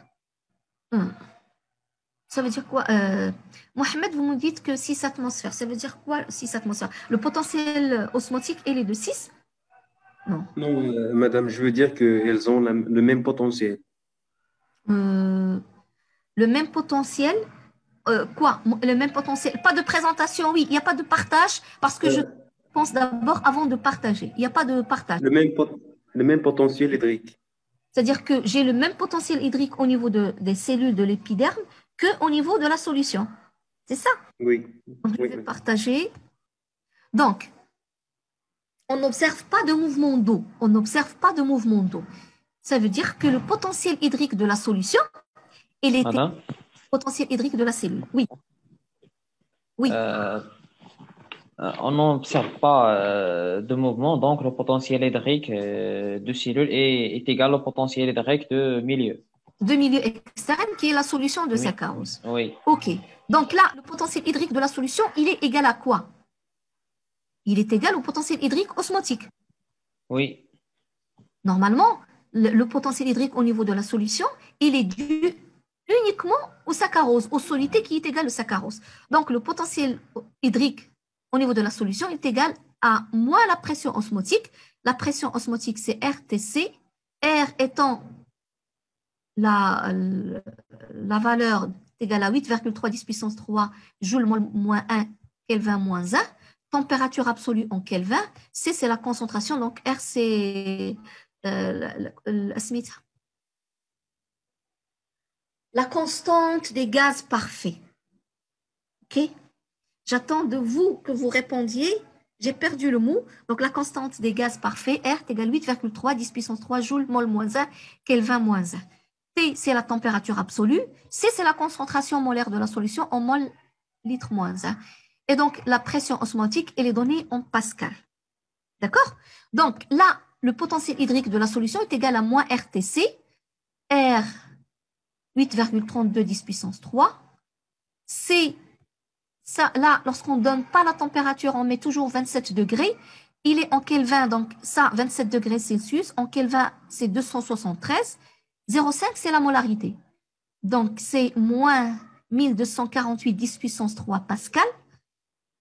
Ça veut dire quoi? Mohamed, vous me dites que 6 atmosphères. Ça veut dire quoi, 6 atmosphères? Le potentiel osmotique, il est de 6? Non. Non, madame, je veux dire qu'elles ont le même potentiel. Le même potentiel? Quoi? Le même potentiel? Pas de présentation, oui. Il n'y a pas de partage parce que je pense d'abord avant de partager. Il n'y a pas de partage. Le même potentiel hydrique. C'est-à-dire que j'ai le même potentiel hydrique au niveau des cellules de l'épiderme qu'au niveau de la solution. C'est ça? Oui. Donc, je vais partager. Donc, on n'observe pas de mouvement d'eau. On n'observe pas de mouvement d'eau. Ça veut dire que le potentiel hydrique de la solution, il est le potentiel hydrique de la cellule. Oui. Oui. On n'observe pas de mouvement, donc le potentiel hydrique de cellule est égal au potentiel hydrique de milieu. De milieu externe, qui est la solution de saccharose. Oui. OK. Donc là, le potentiel hydrique de la solution, il est égal à quoi? Il est égal au potentiel hydrique osmotique. Oui. Normalement, le potentiel hydrique au niveau de la solution, il est dû uniquement au saccharose, au soluté qui est égal au saccharose. Donc, le potentiel hydrique au niveau de la solution est égal à moins la pression osmotique. La pression osmotique, c'est RTC. R étant la valeur égale à 8,3 10 puissance 3 joule moins 1 Kelvin moins 1. Température absolue en Kelvin. C, c'est la concentration. Donc, R, c'est la constante des gaz parfaits. OK? J'attends de vous que vous répondiez. J'ai perdu le mot. Donc, la constante des gaz parfaits, R est égale 8,3 10 puissance 3 joule mol moins 1 Kelvin moins 1. T, c'est la température absolue. C, c'est la concentration molaire de la solution en mol litre moins 1. Et donc, la pression osmotique, elle est donnée en pascal. D'accord? Donc, là, le potentiel hydrique de la solution est égal à moins RTC. R 8,32 10 puissance 3. C'est ça, là, lorsqu'on ne donne pas la température, on met toujours 27 degrés. Il est en Kelvin, donc ça, 27 degrés Celsius. En Kelvin, c'est 273. 0,5, c'est la molarité. Donc, c'est moins 1248 10 puissance 3 pascal.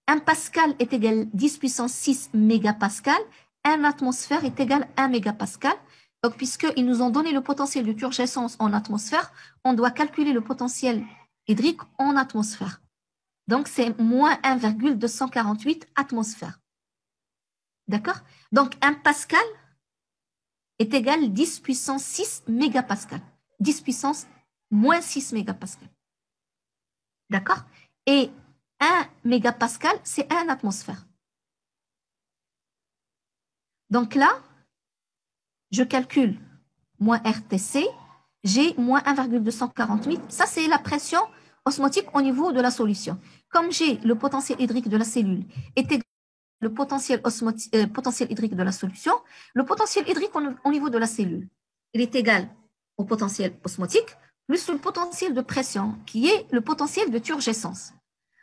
1 pascal est égal à 10 puissance 6 mégapascal. 1 atmosphère est égal à 1 mégapascal. Donc, puisqu'ils nous ont donné le potentiel de turgescence en atmosphère, on doit calculer le potentiel hydrique en atmosphère. Donc, c'est moins 1,248 atmosphères. D'accord? Donc, 1 pascal est égal à 10 puissance 6 mégapascal. 10 puissance moins 6 mégapascal. D'accord? Et 1 mégapascal, c'est 1 atmosphère. Donc là, je calcule moins RTC, j'ai moins 1,248. Ça, c'est la pression osmotique au niveau de la solution. Comme j'ai le potentiel hydrique de la cellule est égal le potentiel hydrique de la solution, le potentiel hydrique au niveau de la cellule, il est égal au potentiel osmotique plus le potentiel de pression, qui est le potentiel de turgescence.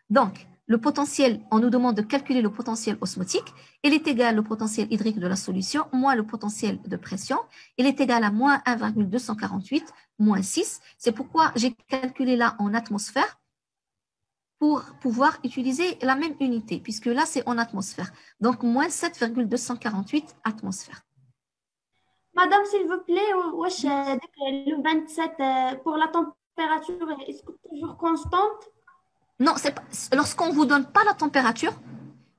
Donc, le potentiel, on nous demande de calculer le potentiel osmotique, il est égal au potentiel hydrique de la solution moins le potentiel de pression, il est égal à moins 1,248 moins 6. C'est pourquoi j'ai calculé là en atmosphère, pour pouvoir utiliser la même unité, puisque là, c'est en atmosphère. Donc, moins 7,248 atmosphères. Madame, s'il vous plaît, le 27 pour la température, est-ce que toujours constante? Non, lorsqu'on ne vous donne pas la température,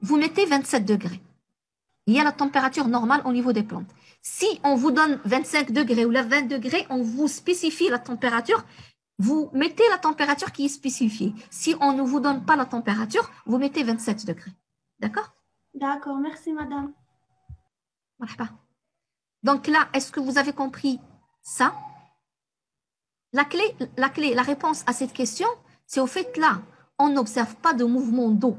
vous mettez 27 degrés. Il y a la température normale au niveau des plantes. Si on vous donne 25 degrés ou 20 degrés, on vous spécifie la température, vous mettez la température qui est spécifiée. Si on ne vous donne pas la température, vous mettez 27 degrés. D'accord? D'accord, merci madame. Donc là, est-ce que vous avez compris ça? La réponse à cette question, c'est au fait là, on n'observe pas de mouvement d'eau.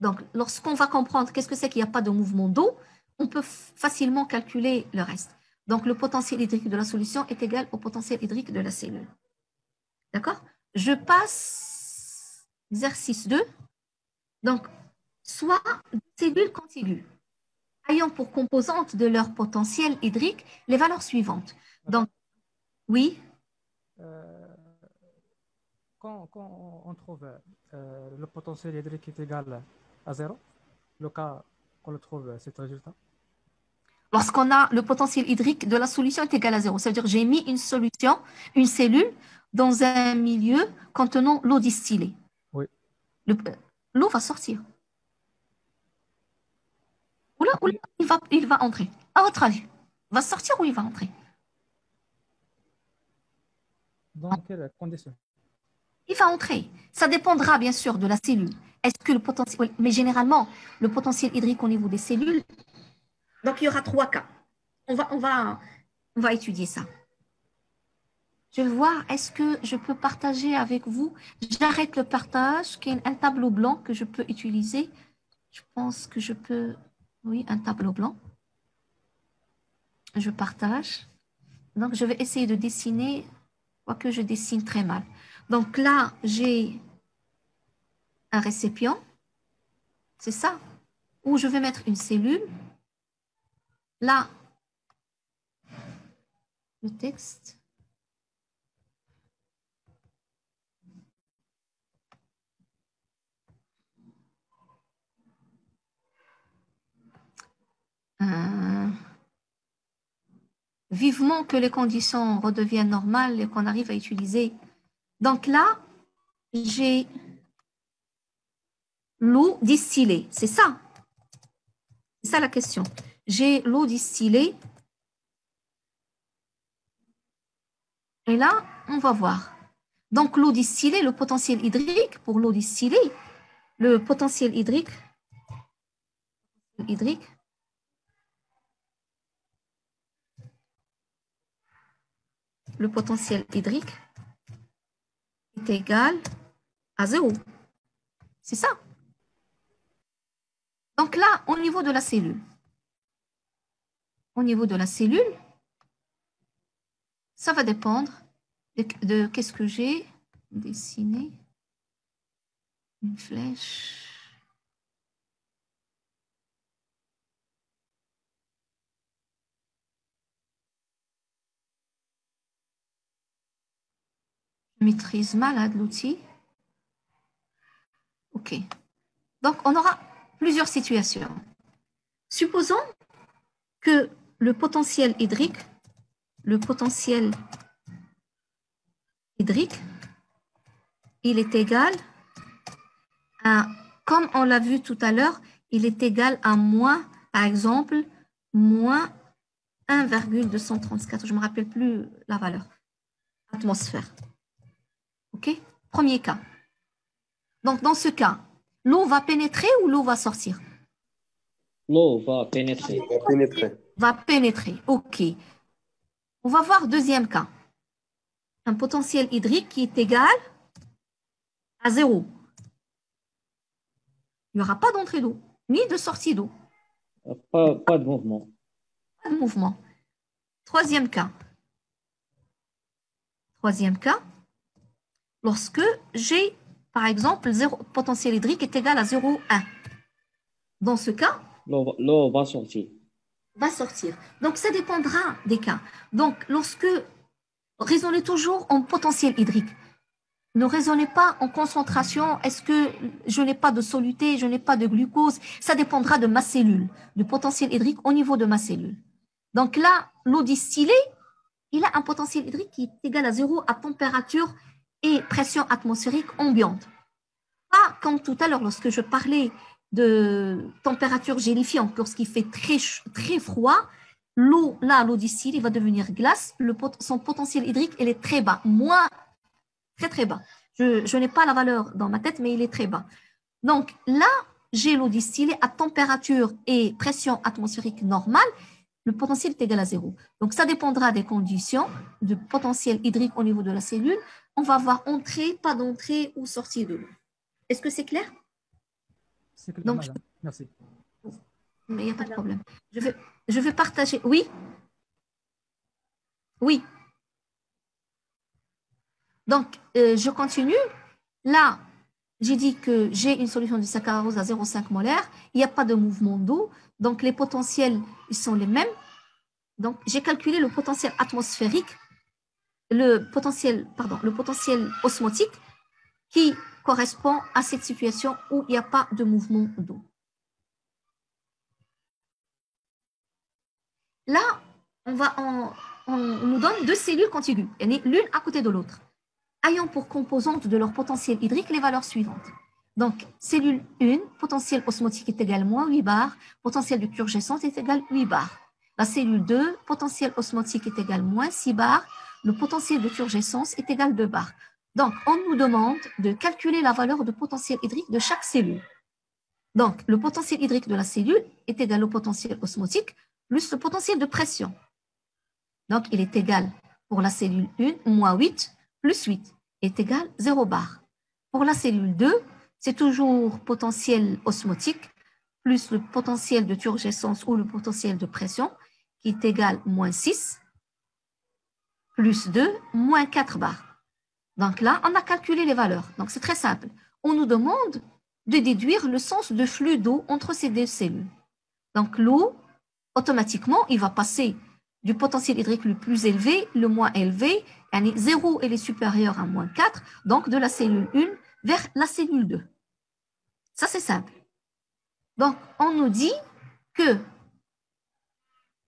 Donc, lorsqu'on va comprendre qu'est-ce que c'est qu'il n'y a pas de mouvement d'eau, on peut facilement calculer le reste. Donc, le potentiel hydrique de la solution est égal au potentiel hydrique de la cellule. D'accord? Je passe exercice 2. Donc, soit cellules contiguës, ayant pour composante de leur potentiel hydrique les valeurs suivantes. Donc, oui. Quand on trouve le potentiel hydrique est égal à 0, le cas qu'on le trouve, c'est le résultat. Lorsqu'on a le potentiel hydrique de la solution est égal à 0, ça veut dire que j'ai mis une solution, une cellule, dans un milieu contenant l'eau distillée. Oui. L'eau va sortir. Ou là, il va entrer. À votre avis, va sortir ou il va entrer? Dans quelles conditions? Il va entrer. Ça dépendra bien sûr de la cellule. Est-ce que le potentiel, mais généralement, le potentiel hydrique au niveau des cellules, donc il y aura 3 cas. On va étudier ça. Je vais voir, est-ce que je peux partager avec vous? J'arrête le partage, qui est un tableau blanc que je peux utiliser. Je pense que je peux, oui, un tableau blanc. Je partage. Donc, je vais essayer de dessiner, quoique je dessine très mal. Donc là, j'ai un récipient, c'est ça, où je vais mettre une cellule. Là, le texte. Vivement que les conditions redeviennent normales et qu'on arrive à utiliser. Donc là, j'ai l'eau distillée, c'est ça? C'est ça la question. J'ai l'eau distillée. Et là, on va voir. Donc, l'eau distillée, le potentiel hydrique pour l'eau distillée, le potentiel hydrique, le potentiel hydrique est égal à 0. C'est ça. Donc là, au niveau de la cellule, ça va dépendre qu'est-ce que j'ai dessiné? Une flèche. Je maîtrise mal l'outil. OK. Donc, on aura plusieurs situations. Supposons que le potentiel hydrique, il est égal à, comme on l'a vu tout à l'heure, il est égal à moins, par exemple, moins 1,234. Je ne me rappelle plus la valeur. Atmosphère. OK? Premier cas. Donc, dans ce cas, l'eau va pénétrer ou l'eau va sortir? L'eau va pénétrer. Va pénétrer. Va pénétrer. OK. On va voir deuxième cas. Un potentiel hydrique qui est égal à 0. Il n'y aura pas d'entrée d'eau, ni de sortie d'eau. Pas de mouvement. Pas de mouvement. Troisième cas. Lorsque j'ai, par exemple, potentiel hydrique est égal à 0,1. Dans ce cas, l'eau va sortir. Donc, ça dépendra des cas. Donc, raisonnez toujours en potentiel hydrique. Ne raisonnez pas en concentration. Est-ce que je n'ai pas de soluté, je n'ai pas de glucose? Ça dépendra de ma cellule, du potentiel hydrique au niveau de ma cellule. Donc là, l'eau distillée, il a un potentiel hydrique qui est égal à 0 à température et pression atmosphérique ambiante. Pas comme tout à l'heure, lorsque je parlais de température gélifiante, lorsqu'il fait très froid, l'eau distillée va devenir glace. Son potentiel hydrique, il est très bas, très bas. Je n'ai pas la valeur dans ma tête, mais il est très bas. Donc là, j'ai l'eau distillée à température et pression atmosphérique normale. Le potentiel est égal à 0. Donc, ça dépendra des conditions de potentiel hydrique au niveau de la cellule. On va voir entrée, pas d'entrée ou sortie de l'eau. Est-ce que c'est clair? C'est clair, donc, madame. Merci. Mais il n'y a pas de problème. Je vais partager. Oui? Oui. Donc, je continue. Là, j'ai dit que j'ai une solution de saccharose à 0,5 molaire. Il n'y a pas de mouvement d'eau. Donc, les potentiels, ils sont les mêmes. Donc, j'ai calculé le potentiel atmosphérique, le potentiel osmotique qui correspond à cette situation où il n'y a pas de mouvement d'eau. Là, on nous donne deux cellules contiguës, l'une à côté de l'autre, ayant pour composante de leur potentiel hydrique les valeurs suivantes. Donc, cellule 1, potentiel osmotique est égal à moins 8 bars, potentiel de turgescence est égal à 8 bars. La cellule 2, potentiel osmotique est égal à moins 6 bars, le potentiel de turgescence est égal à 2 bars. Donc, on nous demande de calculer la valeur de potentiel hydrique de chaque cellule. Donc, le potentiel hydrique de la cellule est égal au potentiel osmotique plus le potentiel de pression. Donc, il est égal pour la cellule 1, moins 8 plus 8 est égal à 0 bar. Pour la cellule 2, c'est toujours potentiel osmotique plus le potentiel de turgescence ou le potentiel de pression qui est égal à moins 6 plus 2, moins 4 bars. Donc là, on a calculé les valeurs. Donc, c'est très simple. On nous demande de déduire le sens de flux d'eau entre ces deux cellules. Donc, l'eau, automatiquement, il va passer du potentiel hydrique le plus élevé, le moins élevé, 0 est supérieur à moins 4, donc de la cellule 1 vers la cellule 2. Ça, c'est simple. Donc, on nous dit que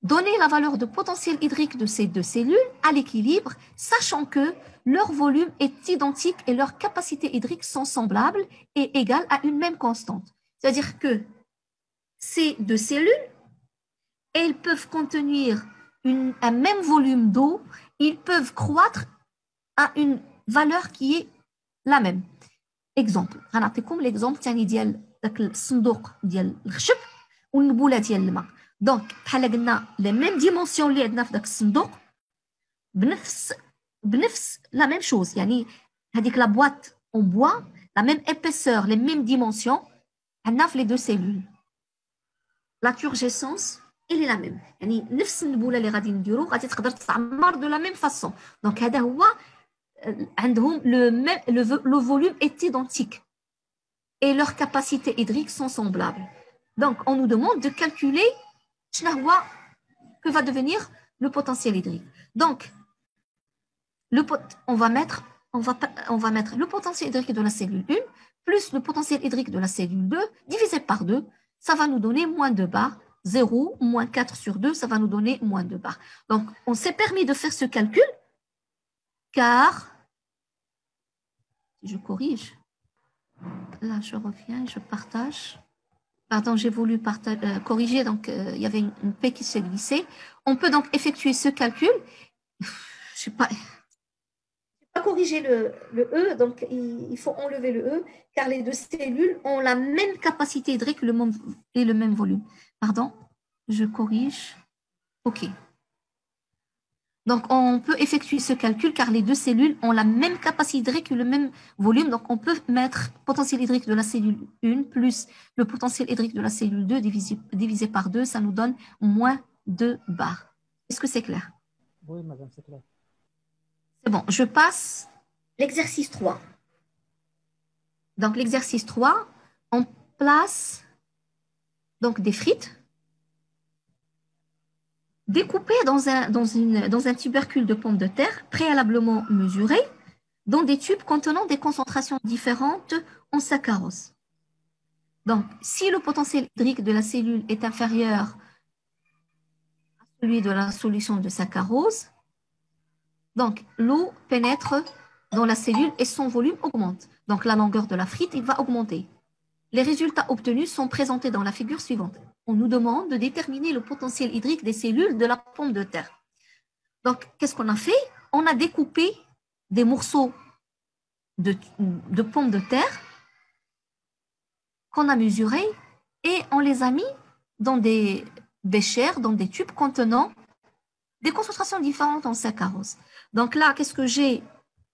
donner la valeur de potentiel hydrique de ces deux cellules à l'équilibre, sachant que leur volume est identique et leurs capacités hydriques sont semblables et égales à une même constante. C'est-à-dire que ces deux cellules, elles peuvent contenir un même volume d'eau, ils peuvent croître à une valeur qui est la même. Exemple, غنعطيكم l'exemple ثاني ديال داك الصندوق ديال الخشب والنبوله ديال الماء. دونك بحال قلنا لا ميم ديمونسيون اللي عندنا في داك الصندوق بنفس لا ميم شوز، يعني هذيك لا بواط اون بوا لا ميم épaisseur les mêmes dimensions عندنا في les deux cellules. La turgescence elle est la même، يعني نفس النبوله اللي غادي نديرو غادي تقدر تتعمر de la même façon. دونك هذا هو le volume est identique et leurs capacités hydriques sont semblables. Donc, on nous demande de calculer que va devenir le potentiel hydrique. Donc, on va mettre le potentiel hydrique de la cellule 1 plus le potentiel hydrique de la cellule 2 divisé par 2. Ça va nous donner moins 2 bar. 0 moins 4 sur 2, ça va nous donner moins 2 bar. Donc, on s'est permis de faire ce calcul car, si je corrige, là, je reviens, je partage. Pardon, j'ai voulu corriger, donc il y avait une P qui s'est glissée. On peut donc effectuer ce calcul. Je ne sais pas corriger le E, donc il faut enlever le E, car les deux cellules ont la même capacité hydrique et le même volume. Pardon, je corrige. OK. Donc, on peut effectuer ce calcul car les deux cellules ont la même capacité hydrique et le même volume. Donc, on peut mettre le potentiel hydrique de la cellule 1 plus le potentiel hydrique de la cellule 2 divisé par 2. Ça nous donne moins 2 bar. Est-ce que c'est clair? Oui, madame, c'est clair. C'est bon. Je passe l'exercice 3. Donc, l'exercice 3, on place donc, des frites découpées dans un tubercule de pommes de terre préalablement mesuré dans des tubes contenant des concentrations différentes en saccharose. Donc, si le potentiel hydrique de la cellule est inférieur à celui de la solution de saccharose, donc l'eau pénètre dans la cellule et son volume augmente. Donc, la longueur de la frite il va augmenter. Les résultats obtenus sont présentés dans la figure suivante. On nous demande de déterminer le potentiel hydrique des cellules de la pomme de terre. Donc, qu'est-ce qu'on a fait? On a découpé des morceaux de pommes de terre qu'on a mesurés et on les a mis dans des béchères, dans des tubes contenant des concentrations différentes en saccharose. Donc là, qu'est-ce que j'ai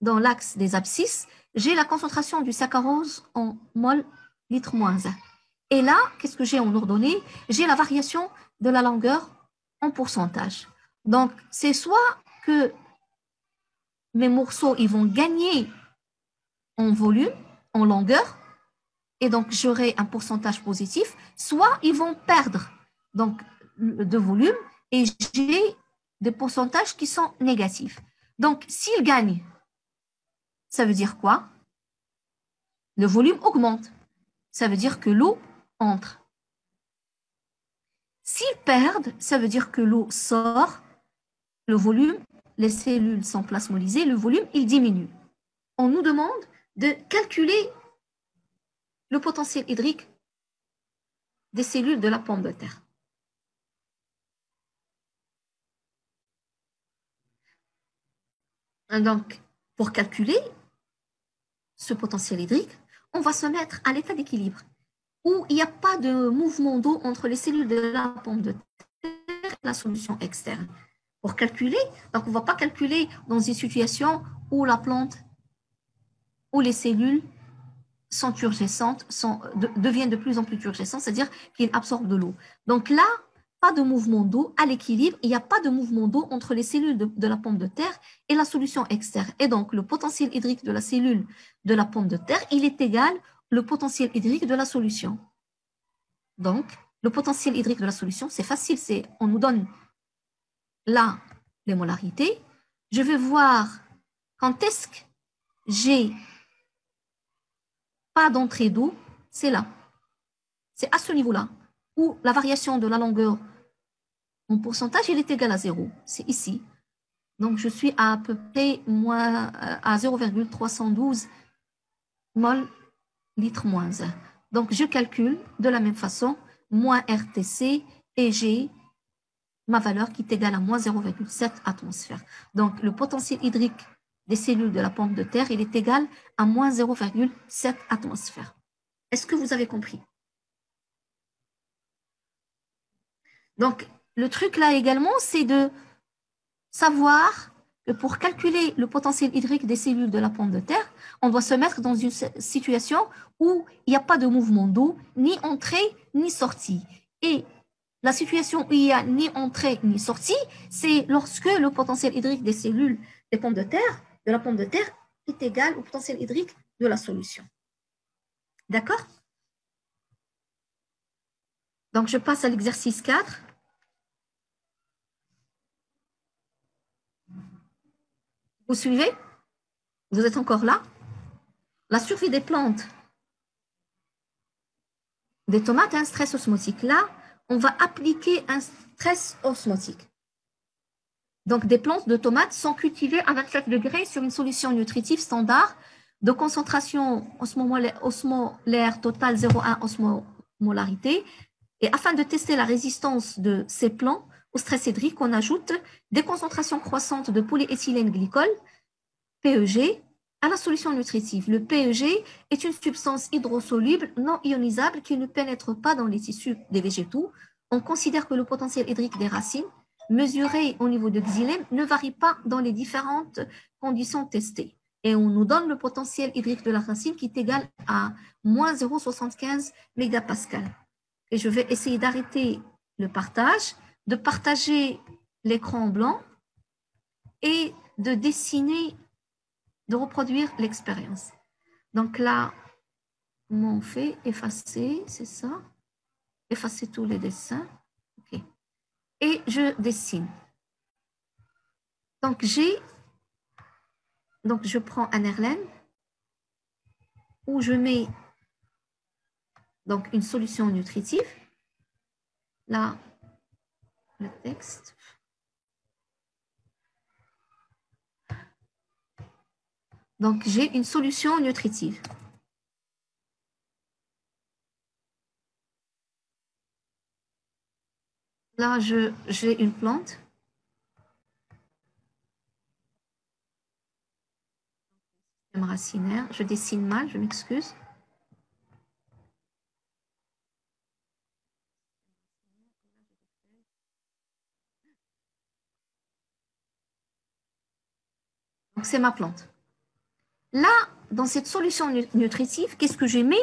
dans l'axe des abscisses? J'ai la concentration du saccharose en mol litre moins 1. Et là, qu'est-ce que j'ai en ordonnée? J'ai la variation de la longueur en pourcentage. Donc, c'est soit que mes morceaux ils vont gagner en volume, en longueur, et donc j'aurai un pourcentage positif, soit ils vont perdre donc, de volume et j'ai des pourcentages qui sont négatifs. Donc, s'ils gagnent, ça veut dire quoi? Le volume augmente. Ça veut dire que l'eau entre. S'ils perdent, ça veut dire que l'eau sort, le volume, les cellules sont plasmolysées, le volume, il diminue. On nous demande de calculer le potentiel hydrique des cellules de la pomme de terre. Donc, pour calculer ce potentiel hydrique, on va se mettre à l'état d'équilibre où il n'y a pas de mouvement d'eau entre les cellules de la pomme de terre et la solution externe. Pour calculer, donc on ne va pas calculer dans une situation où la plante, où les cellules sont turgescentes, deviennent de plus en plus turgescentes, c'est-à-dire qu'ils absorbent de l'eau. Donc là, pas de mouvement d'eau à l'équilibre, il n'y a pas de mouvement d'eau entre les cellules de la pomme de terre et la solution externe. Et donc, le potentiel hydrique de la cellule de la pomme de terre, il est égal au potentiel hydrique de la solution. Donc, le potentiel hydrique de la solution, c'est facile, on nous donne là les molarités. Je vais voir quand est-ce que j'ai pas d'entrée d'eau, c'est là. C'est à ce niveau-là où la variation de la longueur en pourcentage, il est égal à 0. C'est ici. Donc, je suis à peu près à 0,312 mol litre moins 1. Donc, je calcule de la même façon, moins RTC et j'ai ma valeur qui est égale à moins 0,7 atmosphères. Donc, le potentiel hydrique des cellules de la pomme de terre, il est égal à moins 0,7 atmosphères. Est-ce que vous avez compris? Donc, le truc là également, c'est de savoir que pour calculer le potentiel hydrique des cellules de la pomme de terre, on doit se mettre dans une situation où il n'y a pas de mouvement d'eau, ni entrée, ni sortie. Et la situation où il n'y a ni entrée, ni sortie, c'est lorsque le potentiel hydrique des cellules des pommes de terre de la pomme de terre est égal au potentiel hydrique de la solution. D'accord? Donc, je passe à l'exercice 4. Vous suivez? Vous êtes encore là? La survie des plantes, des tomates a un stress osmotique. Là, on va appliquer un stress osmotique. Donc, des plantes de tomates sont cultivées à 27 degrés sur une solution nutritive standard de concentration osmolaire totale 0,1 osmolarité. Et afin de tester la résistance de ces plants au stress hydrique, on ajoute des concentrations croissantes de polyéthylène glycol, PEG, à la solution nutritive. Le PEG est une substance hydrosoluble non ionisable qui ne pénètre pas dans les tissus des végétaux. On considère que le potentiel hydrique des racines, mesuré au niveau de xylème, ne varie pas dans les différentes conditions testées. Et on nous donne le potentiel hydrique de la racine qui est égal à moins 0,75 mégapascal. Et je vais essayer d'arrêter le partage, de partager l'écran blanc et de dessiner, de reproduire l'expérience. Donc là, on fait effacer, c'est ça. Effacer tous les dessins. OK. Et je dessine. Donc, je prends un airline où je mets donc une solution nutritive. Là, le texte. Donc, j'ai une solution nutritive. Là, j'ai une plante. Racinaire. Je dessine mal, je m'excuse. Donc, c'est ma plante. Là, dans cette solution nutritive, qu'est-ce que j'ai mis?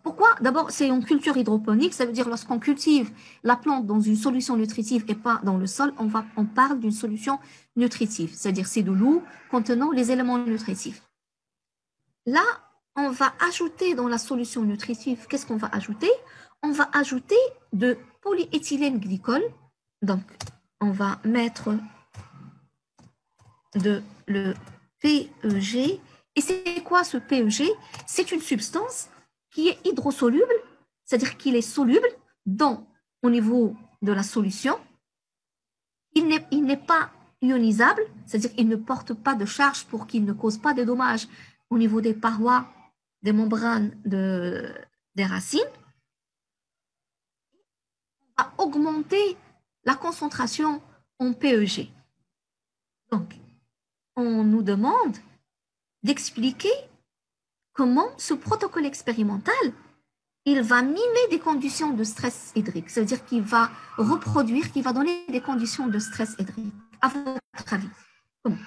Pourquoi? D'abord, c'est une culture hydroponique. Ça veut dire lorsqu'on cultive la plante dans une solution nutritive et pas dans le sol, on parle d'une solution nutritive. C'est-à-dire c'est de l'eau contenant les éléments nutritifs. Là, on va ajouter dans la solution nutritive, qu'est-ce qu'on va ajouter? On va ajouter de polyéthylène glycol. Donc, on va mettre le PEG. Et c'est quoi ce PEG? C'est une substance qui est hydrosoluble, c'est-à-dire qu'il est soluble au niveau de la solution. Il n'est pas ionisable, c'est-à-dire qu'il ne porte pas de charge pour qu'il ne cause pas de dommages au niveau des parois, des membranes des racines. On va augmenter la concentration en PEG. Donc, on nous demande d'expliquer comment ce protocole expérimental, il va mimer des conditions de stress hydrique. C'est-à-dire qu'il va reproduire, qu'il va donner des conditions de stress hydrique. À votre avis, comment?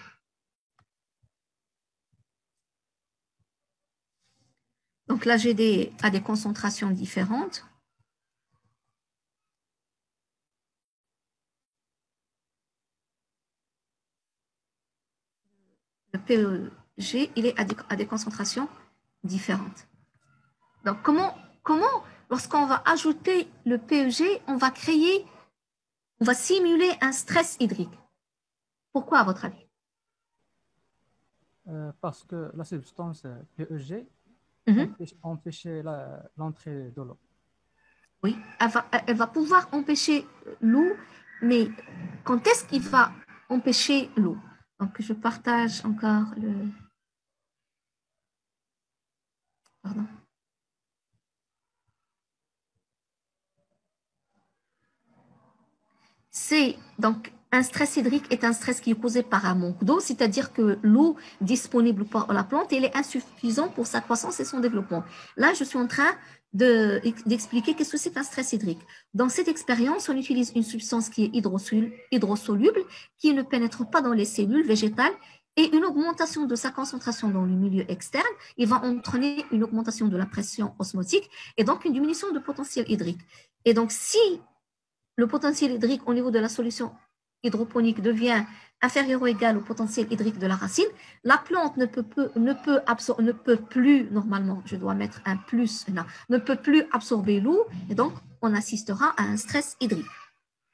Donc là, j'ai des concentrations différentes. Le PEG, il est à des concentrations différentes. Donc, comment lorsqu'on va ajouter le PEG, on va simuler un stress hydrique? Pourquoi, à votre avis? Parce que la substance PEG empêcher l'entrée de l'eau. Oui, elle va pouvoir empêcher l'eau, mais quand est-ce qu'il va empêcher l'eau? Donc, je partage encore le... Pardon. Donc, un stress hydrique est un stress qui est causé par un manque d'eau, c'est-à-dire que l'eau disponible pour la plante, elle est insuffisante pour sa croissance et son développement. Là, je suis en train d'expliquer qu'est-ce que c'est qu'un stress hydrique. Dans cette expérience, on utilise une substance qui est hydrosoluble, qui ne pénètre pas dans les cellules végétales, et une augmentation de sa concentration dans le milieu externe, il va entraîner une augmentation de la pression osmotique et donc une diminution de potentiel hydrique. Et donc, si le potentiel hydrique au niveau de la solution hydroponique devient inférieur ou égal au potentiel hydrique de la racine, la plante ne peut plus, normalement, je dois mettre un plus là, ne peut plus absorber l'eau et donc on assistera à un stress hydrique.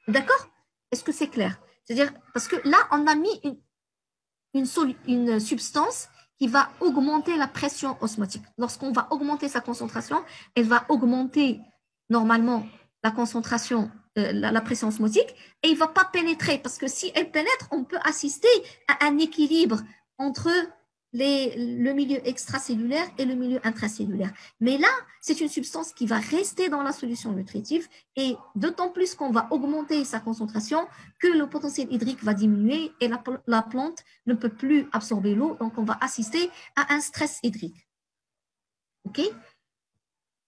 D'accord? Est-ce que c'est clair? C'est-à-dire, parce que là, on a mis une substance qui va augmenter la pression osmotique. Lorsqu'on va augmenter sa concentration, elle va augmenter normalement la concentration, la pression osmotique, et il ne va pas pénétrer, parce que si elle pénètre, on peut assister à un équilibre entre le milieu extracellulaire et le milieu intracellulaire. Mais là, c'est une substance qui va rester dans la solution nutritive, et d'autant plus qu'on va augmenter sa concentration que le potentiel hydrique va diminuer et la plante ne peut plus absorber l'eau, donc on va assister à un stress hydrique. OK?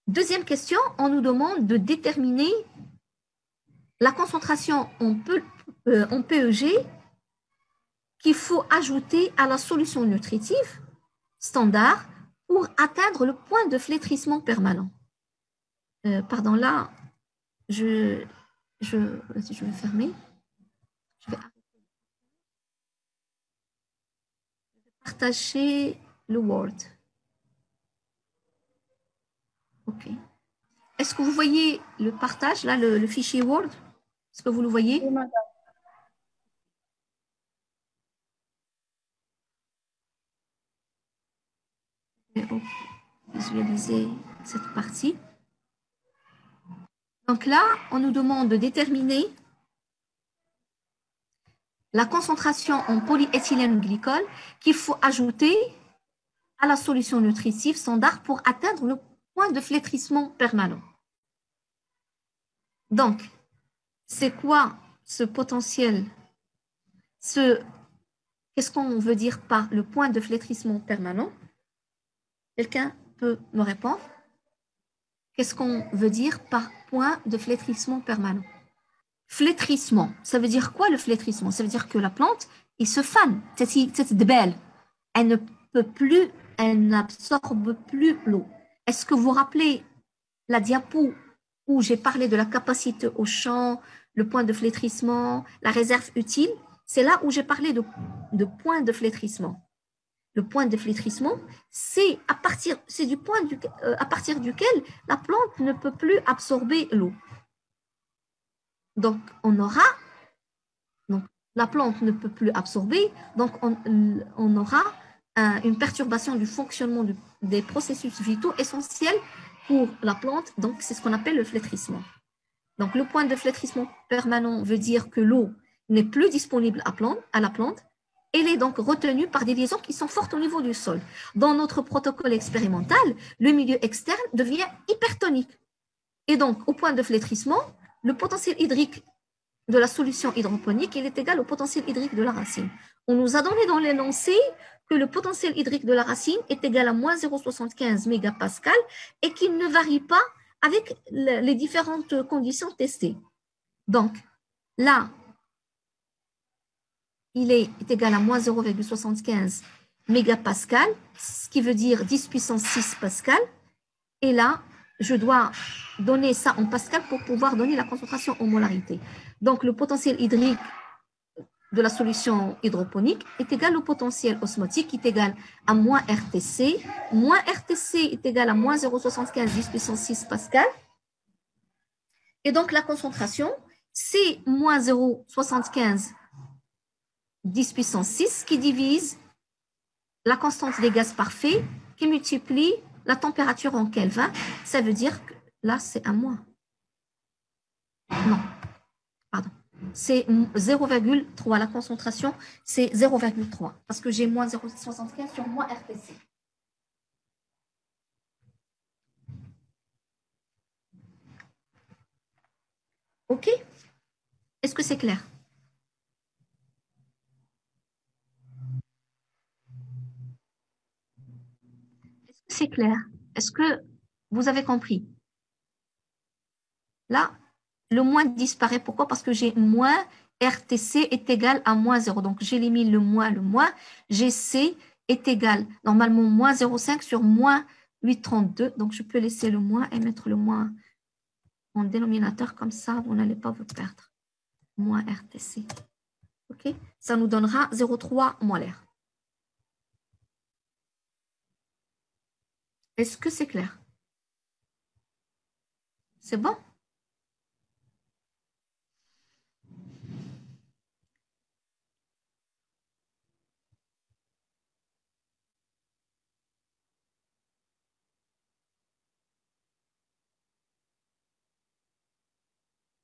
Deuxième question, on nous demande de déterminer la concentration en PEG qu'il faut ajouter à la solution nutritive standard pour atteindre le point de flétrissement permanent. Pardon, là, je vais fermer. Je vais partager le Word. OK. Est-ce que vous voyez le partage, là, le fichier Word? Est-ce que vous le voyez? Oui, madame. Je vais visualiser cette partie. Donc là, on nous demande de déterminer la concentration en polyéthylène glycol qu'il faut ajouter à la solution nutritive standard pour atteindre le point de flétrissement permanent. Donc, c'est quoi ce potentiel? Qu'est-ce qu'on veut dire par le point de flétrissement permanent? Quelqu'un peut me répondre? Qu'est-ce qu'on veut dire par point de flétrissement permanent? Flétrissement, ça veut dire quoi le flétrissement? Ça veut dire que la plante, il se fane, c'est belle. Elle ne peut plus, elle n'absorbe plus l'eau. Est-ce que vous vous rappelez la diapo où j'ai parlé de la capacité au champ, le point de flétrissement, la réserve utile? C'est là où j'ai parlé de point de flétrissement. Le point de flétrissement, c'est à partir duquel la plante ne peut plus absorber l'eau. Donc, la plante ne peut plus absorber, donc on aura une perturbation du fonctionnement des processus vitaux essentiels pour la plante, donc c'est ce qu'on appelle le flétrissement. Donc, le point de flétrissement permanent veut dire que l'eau n'est plus disponible à la plante. Elle est donc retenue par des liaisons qui sont fortes au niveau du sol. Dans notre protocole expérimental, le milieu externe devient hypertonique. Et donc, au point de flétrissement, le potentiel hydrique de la solution hydroponique, il est égal au potentiel hydrique de la racine. On nous a donné dans l'énoncé que le potentiel hydrique de la racine est égal à moins 0,75 mégapascal et qu'il ne varie pas avec les différentes conditions testées. Donc, là, il est égal à moins 0,75 mégapascal, ce qui veut dire 10 puissance 6 pascal. Et là, je dois donner ça en pascal pour pouvoir donner la concentration en molarité. Donc, le potentiel hydrique de la solution hydroponique est égal au potentiel osmotique qui est égal à moins RTC. Moins RTC est égal à moins 0,75 10 puissance 6 pascal. Et donc, la concentration, c'est moins 0,75 10 puissance 6 qui divise la constante des gaz parfaits qui multiplie la température en Kelvin. Ça veut dire que là, c'est un moins. Non, pardon. C'est 0,3. La concentration, c'est 0,3 parce que j'ai moins 0,75 sur moins RTC. OK? Est-ce que c'est clair? C'est clair. Est-ce que vous avez compris? Là, le moins disparaît. Pourquoi? Parce que j'ai moins RTC est égal à moins 0. Donc, j'élimine le moins. GC est égal, normalement, moins 0,5 sur moins 8,32. Donc, je peux laisser le moins et mettre le moins en dénominateur. Comme ça, vous n'allez pas vous perdre. Moins RTC. OK? Ça nous donnera 0,3 molaire. Est-ce que c'est clair? C'est bon?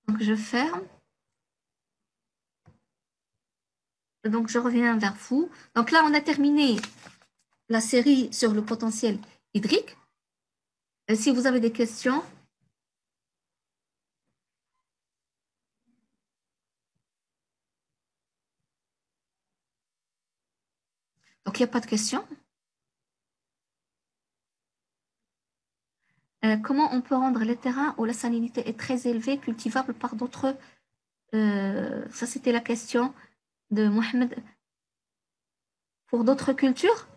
Donc, je ferme. Donc, je reviens vers vous. Donc là, on a terminé la série sur le potentiel hydrique. Et si vous avez des questions, donc il n'y a pas de questions. Comment on peut rendre les terrains où la salinité est très élevée cultivables par d'autres ça, c'était la question de Mohamed. Pour d'autres cultures,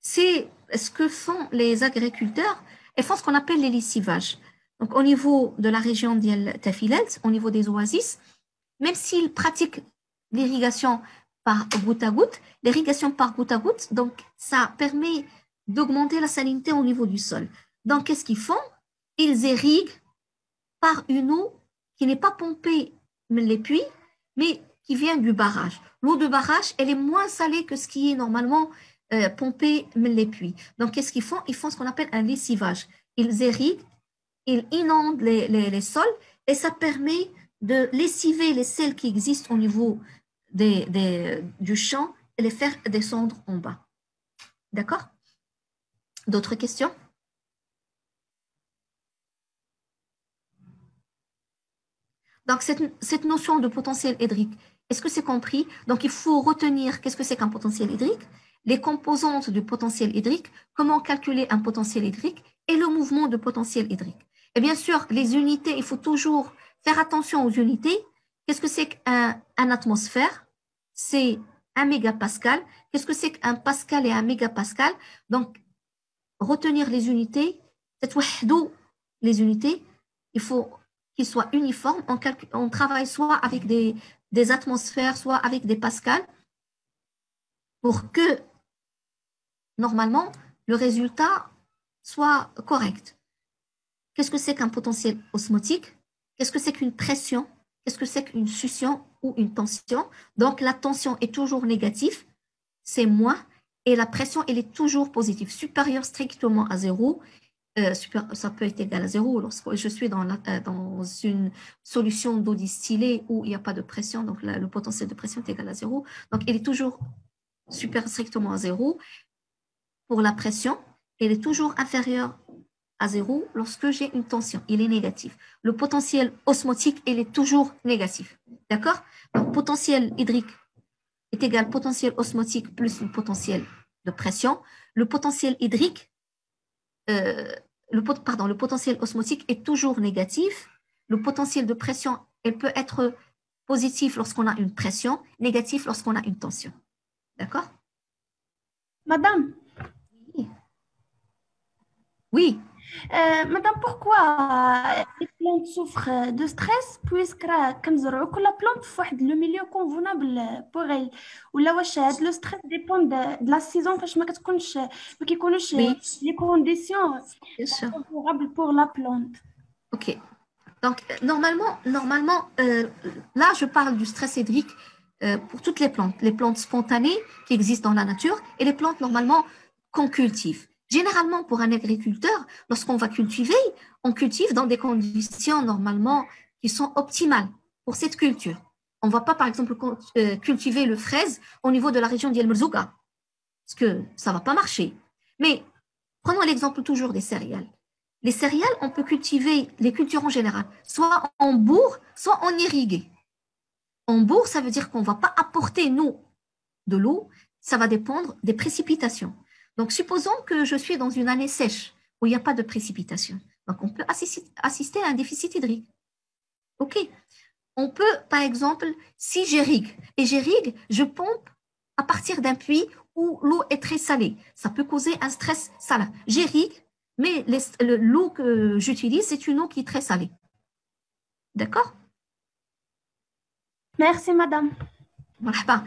c'est ce que font les agriculteurs. Ils font ce qu'on appelle les lessivages. Donc, au niveau de la région d'El Tafilelt, au niveau des oasis, même s'ils pratiquent l'irrigation par goutte à goutte, l'irrigation par goutte à goutte, donc ça permet d'augmenter la salinité au niveau du sol. Donc, qu'est-ce qu'ils font? Ils irriguent par une eau qui n'est pas pompée les puits, mais qui vient du barrage. L'eau de barrage, elle est moins salée que ce qui est normalement pompé les puits. Donc, qu'est-ce qu'ils font? Ils font ce qu'on appelle un lessivage. Ils irriguent, ils inondent les sols et ça permet de lessiver les sels qui existent au niveau du champ et les faire descendre en bas. D'accord? D'autres questions? Donc, cette notion de potentiel hydrique, est-ce que c'est compris? Donc, il faut retenir qu'est-ce que c'est qu'un potentiel hydrique, les composantes du potentiel hydrique, comment calculer un potentiel hydrique et le mouvement de potentiel hydrique. Et bien sûr, les unités, il faut toujours faire attention aux unités. Qu'est-ce que c'est qu'un atmosphère? C'est 1 mégapascal. Qu'est-ce que c'est qu'un pascal et un mégapascal? Donc, retenir les unités, les unités, il faut qu'ils soient uniformes. On travaille soit avec des atmosphères, soit avec des pascals, pour que, normalement, le résultat soit correct. Qu'est-ce que c'est qu'un potentiel osmotique? Qu'est-ce que c'est qu'une pression? Qu'est-ce que c'est qu'une succion ou une tension? Donc, la tension est toujours négative, c'est moins, et la pression, elle est toujours positive, supérieure strictement à 0. Ça peut être égal à 0 lorsque je suis dans une solution d'eau distillée où il n'y a pas de pression, donc le potentiel de pression est égal à 0. Donc, il est toujours supérieur strictement à 0. Pour la pression, elle est toujours inférieure à 0 lorsque j'ai une tension. Il est négatif. Le potentiel osmotique, il est toujours négatif. D'accord? Donc, potentiel hydrique est égal potentiel osmotique plus le potentiel de pression. Le potentiel hydrique, le potentiel osmotique est toujours négatif. Le potentiel de pression, elle peut être positif lorsqu'on a une pression, négatif lorsqu'on a une tension. D'accord? Madame, Oui. Madame, pourquoi les plantes souffrent de stress puisque كنزرعوا كل plante في واحد le milieu convenable pour elle ولا واش هاد le stress dépend de la saison فاش ما كيكونوش les conditions favorables pour la plante. Ok. Donc normalement là je parle du stress hydrique pour toutes les plantes spontanées qui existent dans la nature et les plantes normalement qu'on cultive. Généralement, pour un agriculteur, lorsqu'on va cultiver, on cultive dans des conditions normalement qui sont optimales pour cette culture. On ne va pas, par exemple, cultiver le fraise au niveau de la région d'El Merzouga, parce que ça ne va pas marcher. Mais prenons l'exemple toujours des céréales. Les céréales, on peut cultiver les cultures en général, soit en bourre, soit en irrigué. En bourre, ça veut dire qu'on ne va pas apporter, nous, de l'eau, ça va dépendre des précipitations. Donc, supposons que je suis dans une année sèche où il n'y a pas de précipitation. Donc, on peut assister à un déficit hydrique. OK. On peut, par exemple, si j'irrigue, je pompe à partir d'un puits où l'eau est très salée. Ça peut causer un stress salin. J'irrigue, mais l'eau que j'utilise, c'est une eau qui est très salée. D'accord? Merci, madame. Marhaba.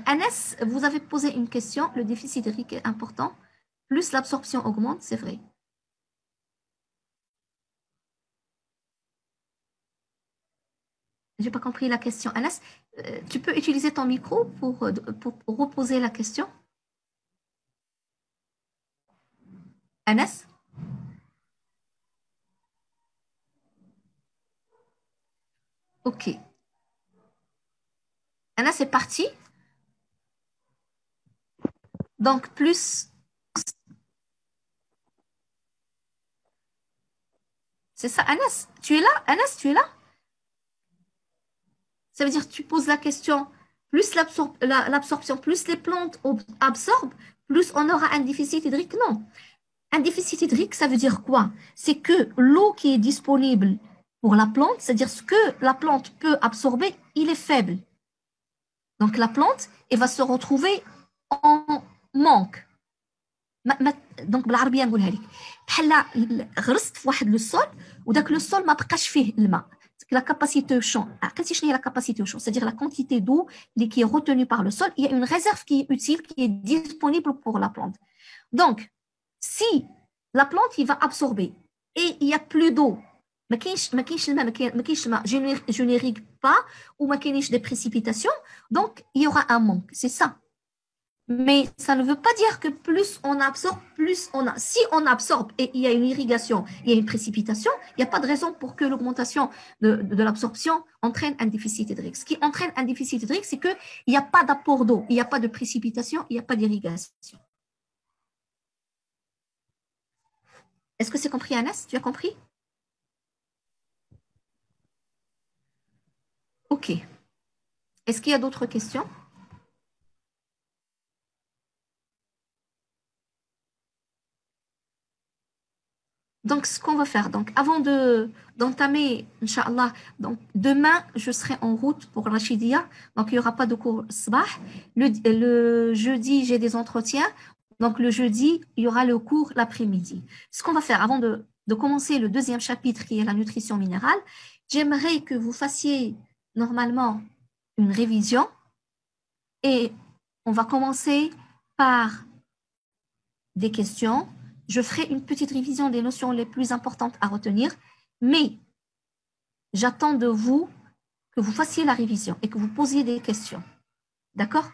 Anas, vous avez posé une question. Le déficit hydrique est important. Plus l'absorption augmente, c'est vrai. Je n'ai pas compris la question. Anas, tu peux utiliser ton micro pour reposer la question? Anas? Ok. Anas, c'est parti. Donc, plus... C'est ça, Anas? Tu es là? Anas, tu es là? Ça veut dire que tu poses la question, plus l'absorption, plus les plantes absorbent, plus on aura un déficit hydrique. Non. Un déficit hydrique, ça veut dire quoi? C'est que l'eau qui est disponible pour la plante, c'est-à-dire ce que la plante peut absorber, il est faible. Donc la plante, elle va se retrouver en manque. Donc بالعربيه نقولها لك بحال غرست في واحد لو سول وداك لو سول ما بقاش فيه الماء. La capacité chaud, la capacité chaud, c'est-à-dire la quantité d'eau qui est retenue par le sol, il y a une réserve qui est utile, qui est disponible pour la plante. Donc, si la plante il va absorber et il n'y a plus d'eau, je n'irrigue pas ou des précipitations, donc il y aura un manque. C'est ça. Mais ça ne veut pas dire que plus on absorbe, plus on a. Si on absorbe et il y a une irrigation, il y a une précipitation, il n'y a pas de raison pour que l'augmentation de l'absorption entraîne un déficit hydrique. Ce qui entraîne un déficit hydrique, c'est qu'il n'y a pas d'apport d'eau, il n'y a pas de précipitation, il n'y a pas d'irrigation. Est-ce que c'est compris, Anas? Tu as compris? Ok. Est-ce qu'il y a d'autres questions? Donc, ce qu'on va faire, donc, avant d'entamer, Inch'Allah, donc, demain, je serai en route pour Rachidia. Donc, il n'y aura pas de cours sabah. Le jeudi, j'ai des entretiens. Donc, le jeudi, il y aura le cours l'après-midi. Ce qu'on va faire, avant de commencer le deuxième chapitre, qui est la nutrition minérale, j'aimerais que vous fassiez normalement une révision. Et on va commencer par des questions. Je ferai une petite révision des notions les plus importantes à retenir, mais j'attends de vous que vous fassiez la révision et que vous posiez des questions. D'accord?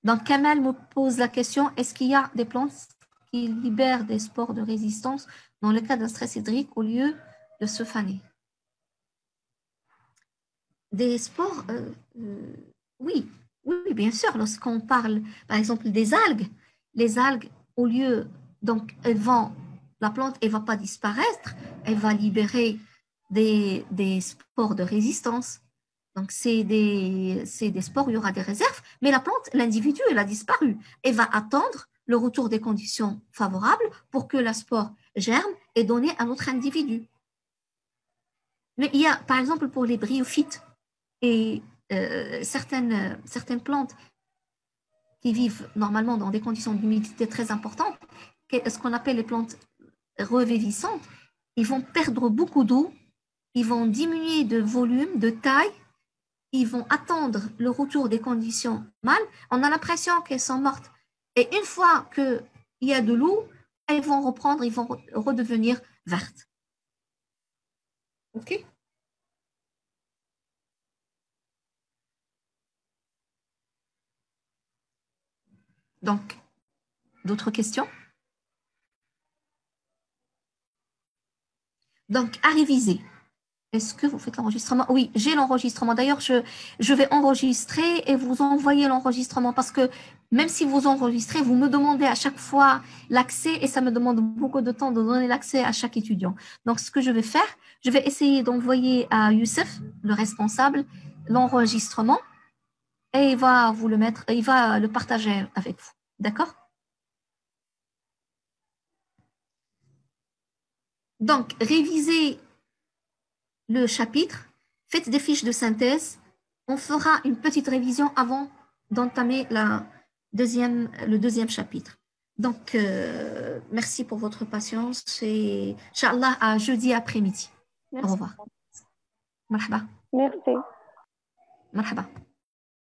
Donc, Kamal me pose la question, est-ce qu'il y a des plantes qui libèrent des spores de résistance dans le cas d'un stress hydrique au lieu de se faner? Des spores, oui, bien sûr. Lorsqu'on parle, par exemple, des algues, les algues, au lieu... Donc, la plante, elle ne va pas disparaître, elle va libérer des spores de résistance. Donc, c'est des spores, il y aura des réserves, mais la plante, l'individu, elle a disparu. Elle va attendre le retour des conditions favorables pour que la spore germe et donne à un autre individu. Mais il y a, par exemple, pour les bryophytes et certaines plantes qui vivent normalement dans des conditions d'humidité très importantes, ce qu'on appelle les plantes revivissantes, ils vont perdre beaucoup d'eau, ils vont diminuer de volume, de taille, ils vont attendre le retour des conditions mâles. On a l'impression qu'elles sont mortes. Et une fois qu'il y a de l'eau, elles vont reprendre, ils vont redevenir vertes. OK? Donc, d'autres questions? Donc, à réviser. Est-ce que vous faites l'enregistrement? Oui, j'ai l'enregistrement. D'ailleurs, je vais enregistrer et vous envoyer l'enregistrement parce que même si vous enregistrez, vous me demandez à chaque fois l'accès et ça me demande beaucoup de temps de donner l'accès à chaque étudiant. Donc, ce que je vais faire, je vais essayer d'envoyer à Youssef, le responsable, l'enregistrement et il va vous le mettre, il va le partager avec vous. D'accord? Donc, révisez le chapitre, faites des fiches de synthèse. On fera une petite révision avant d'entamer le deuxième chapitre. Donc, merci pour votre patience et Inch'Allah à jeudi après-midi. Au revoir. Marhaba. Merci. Marhaba.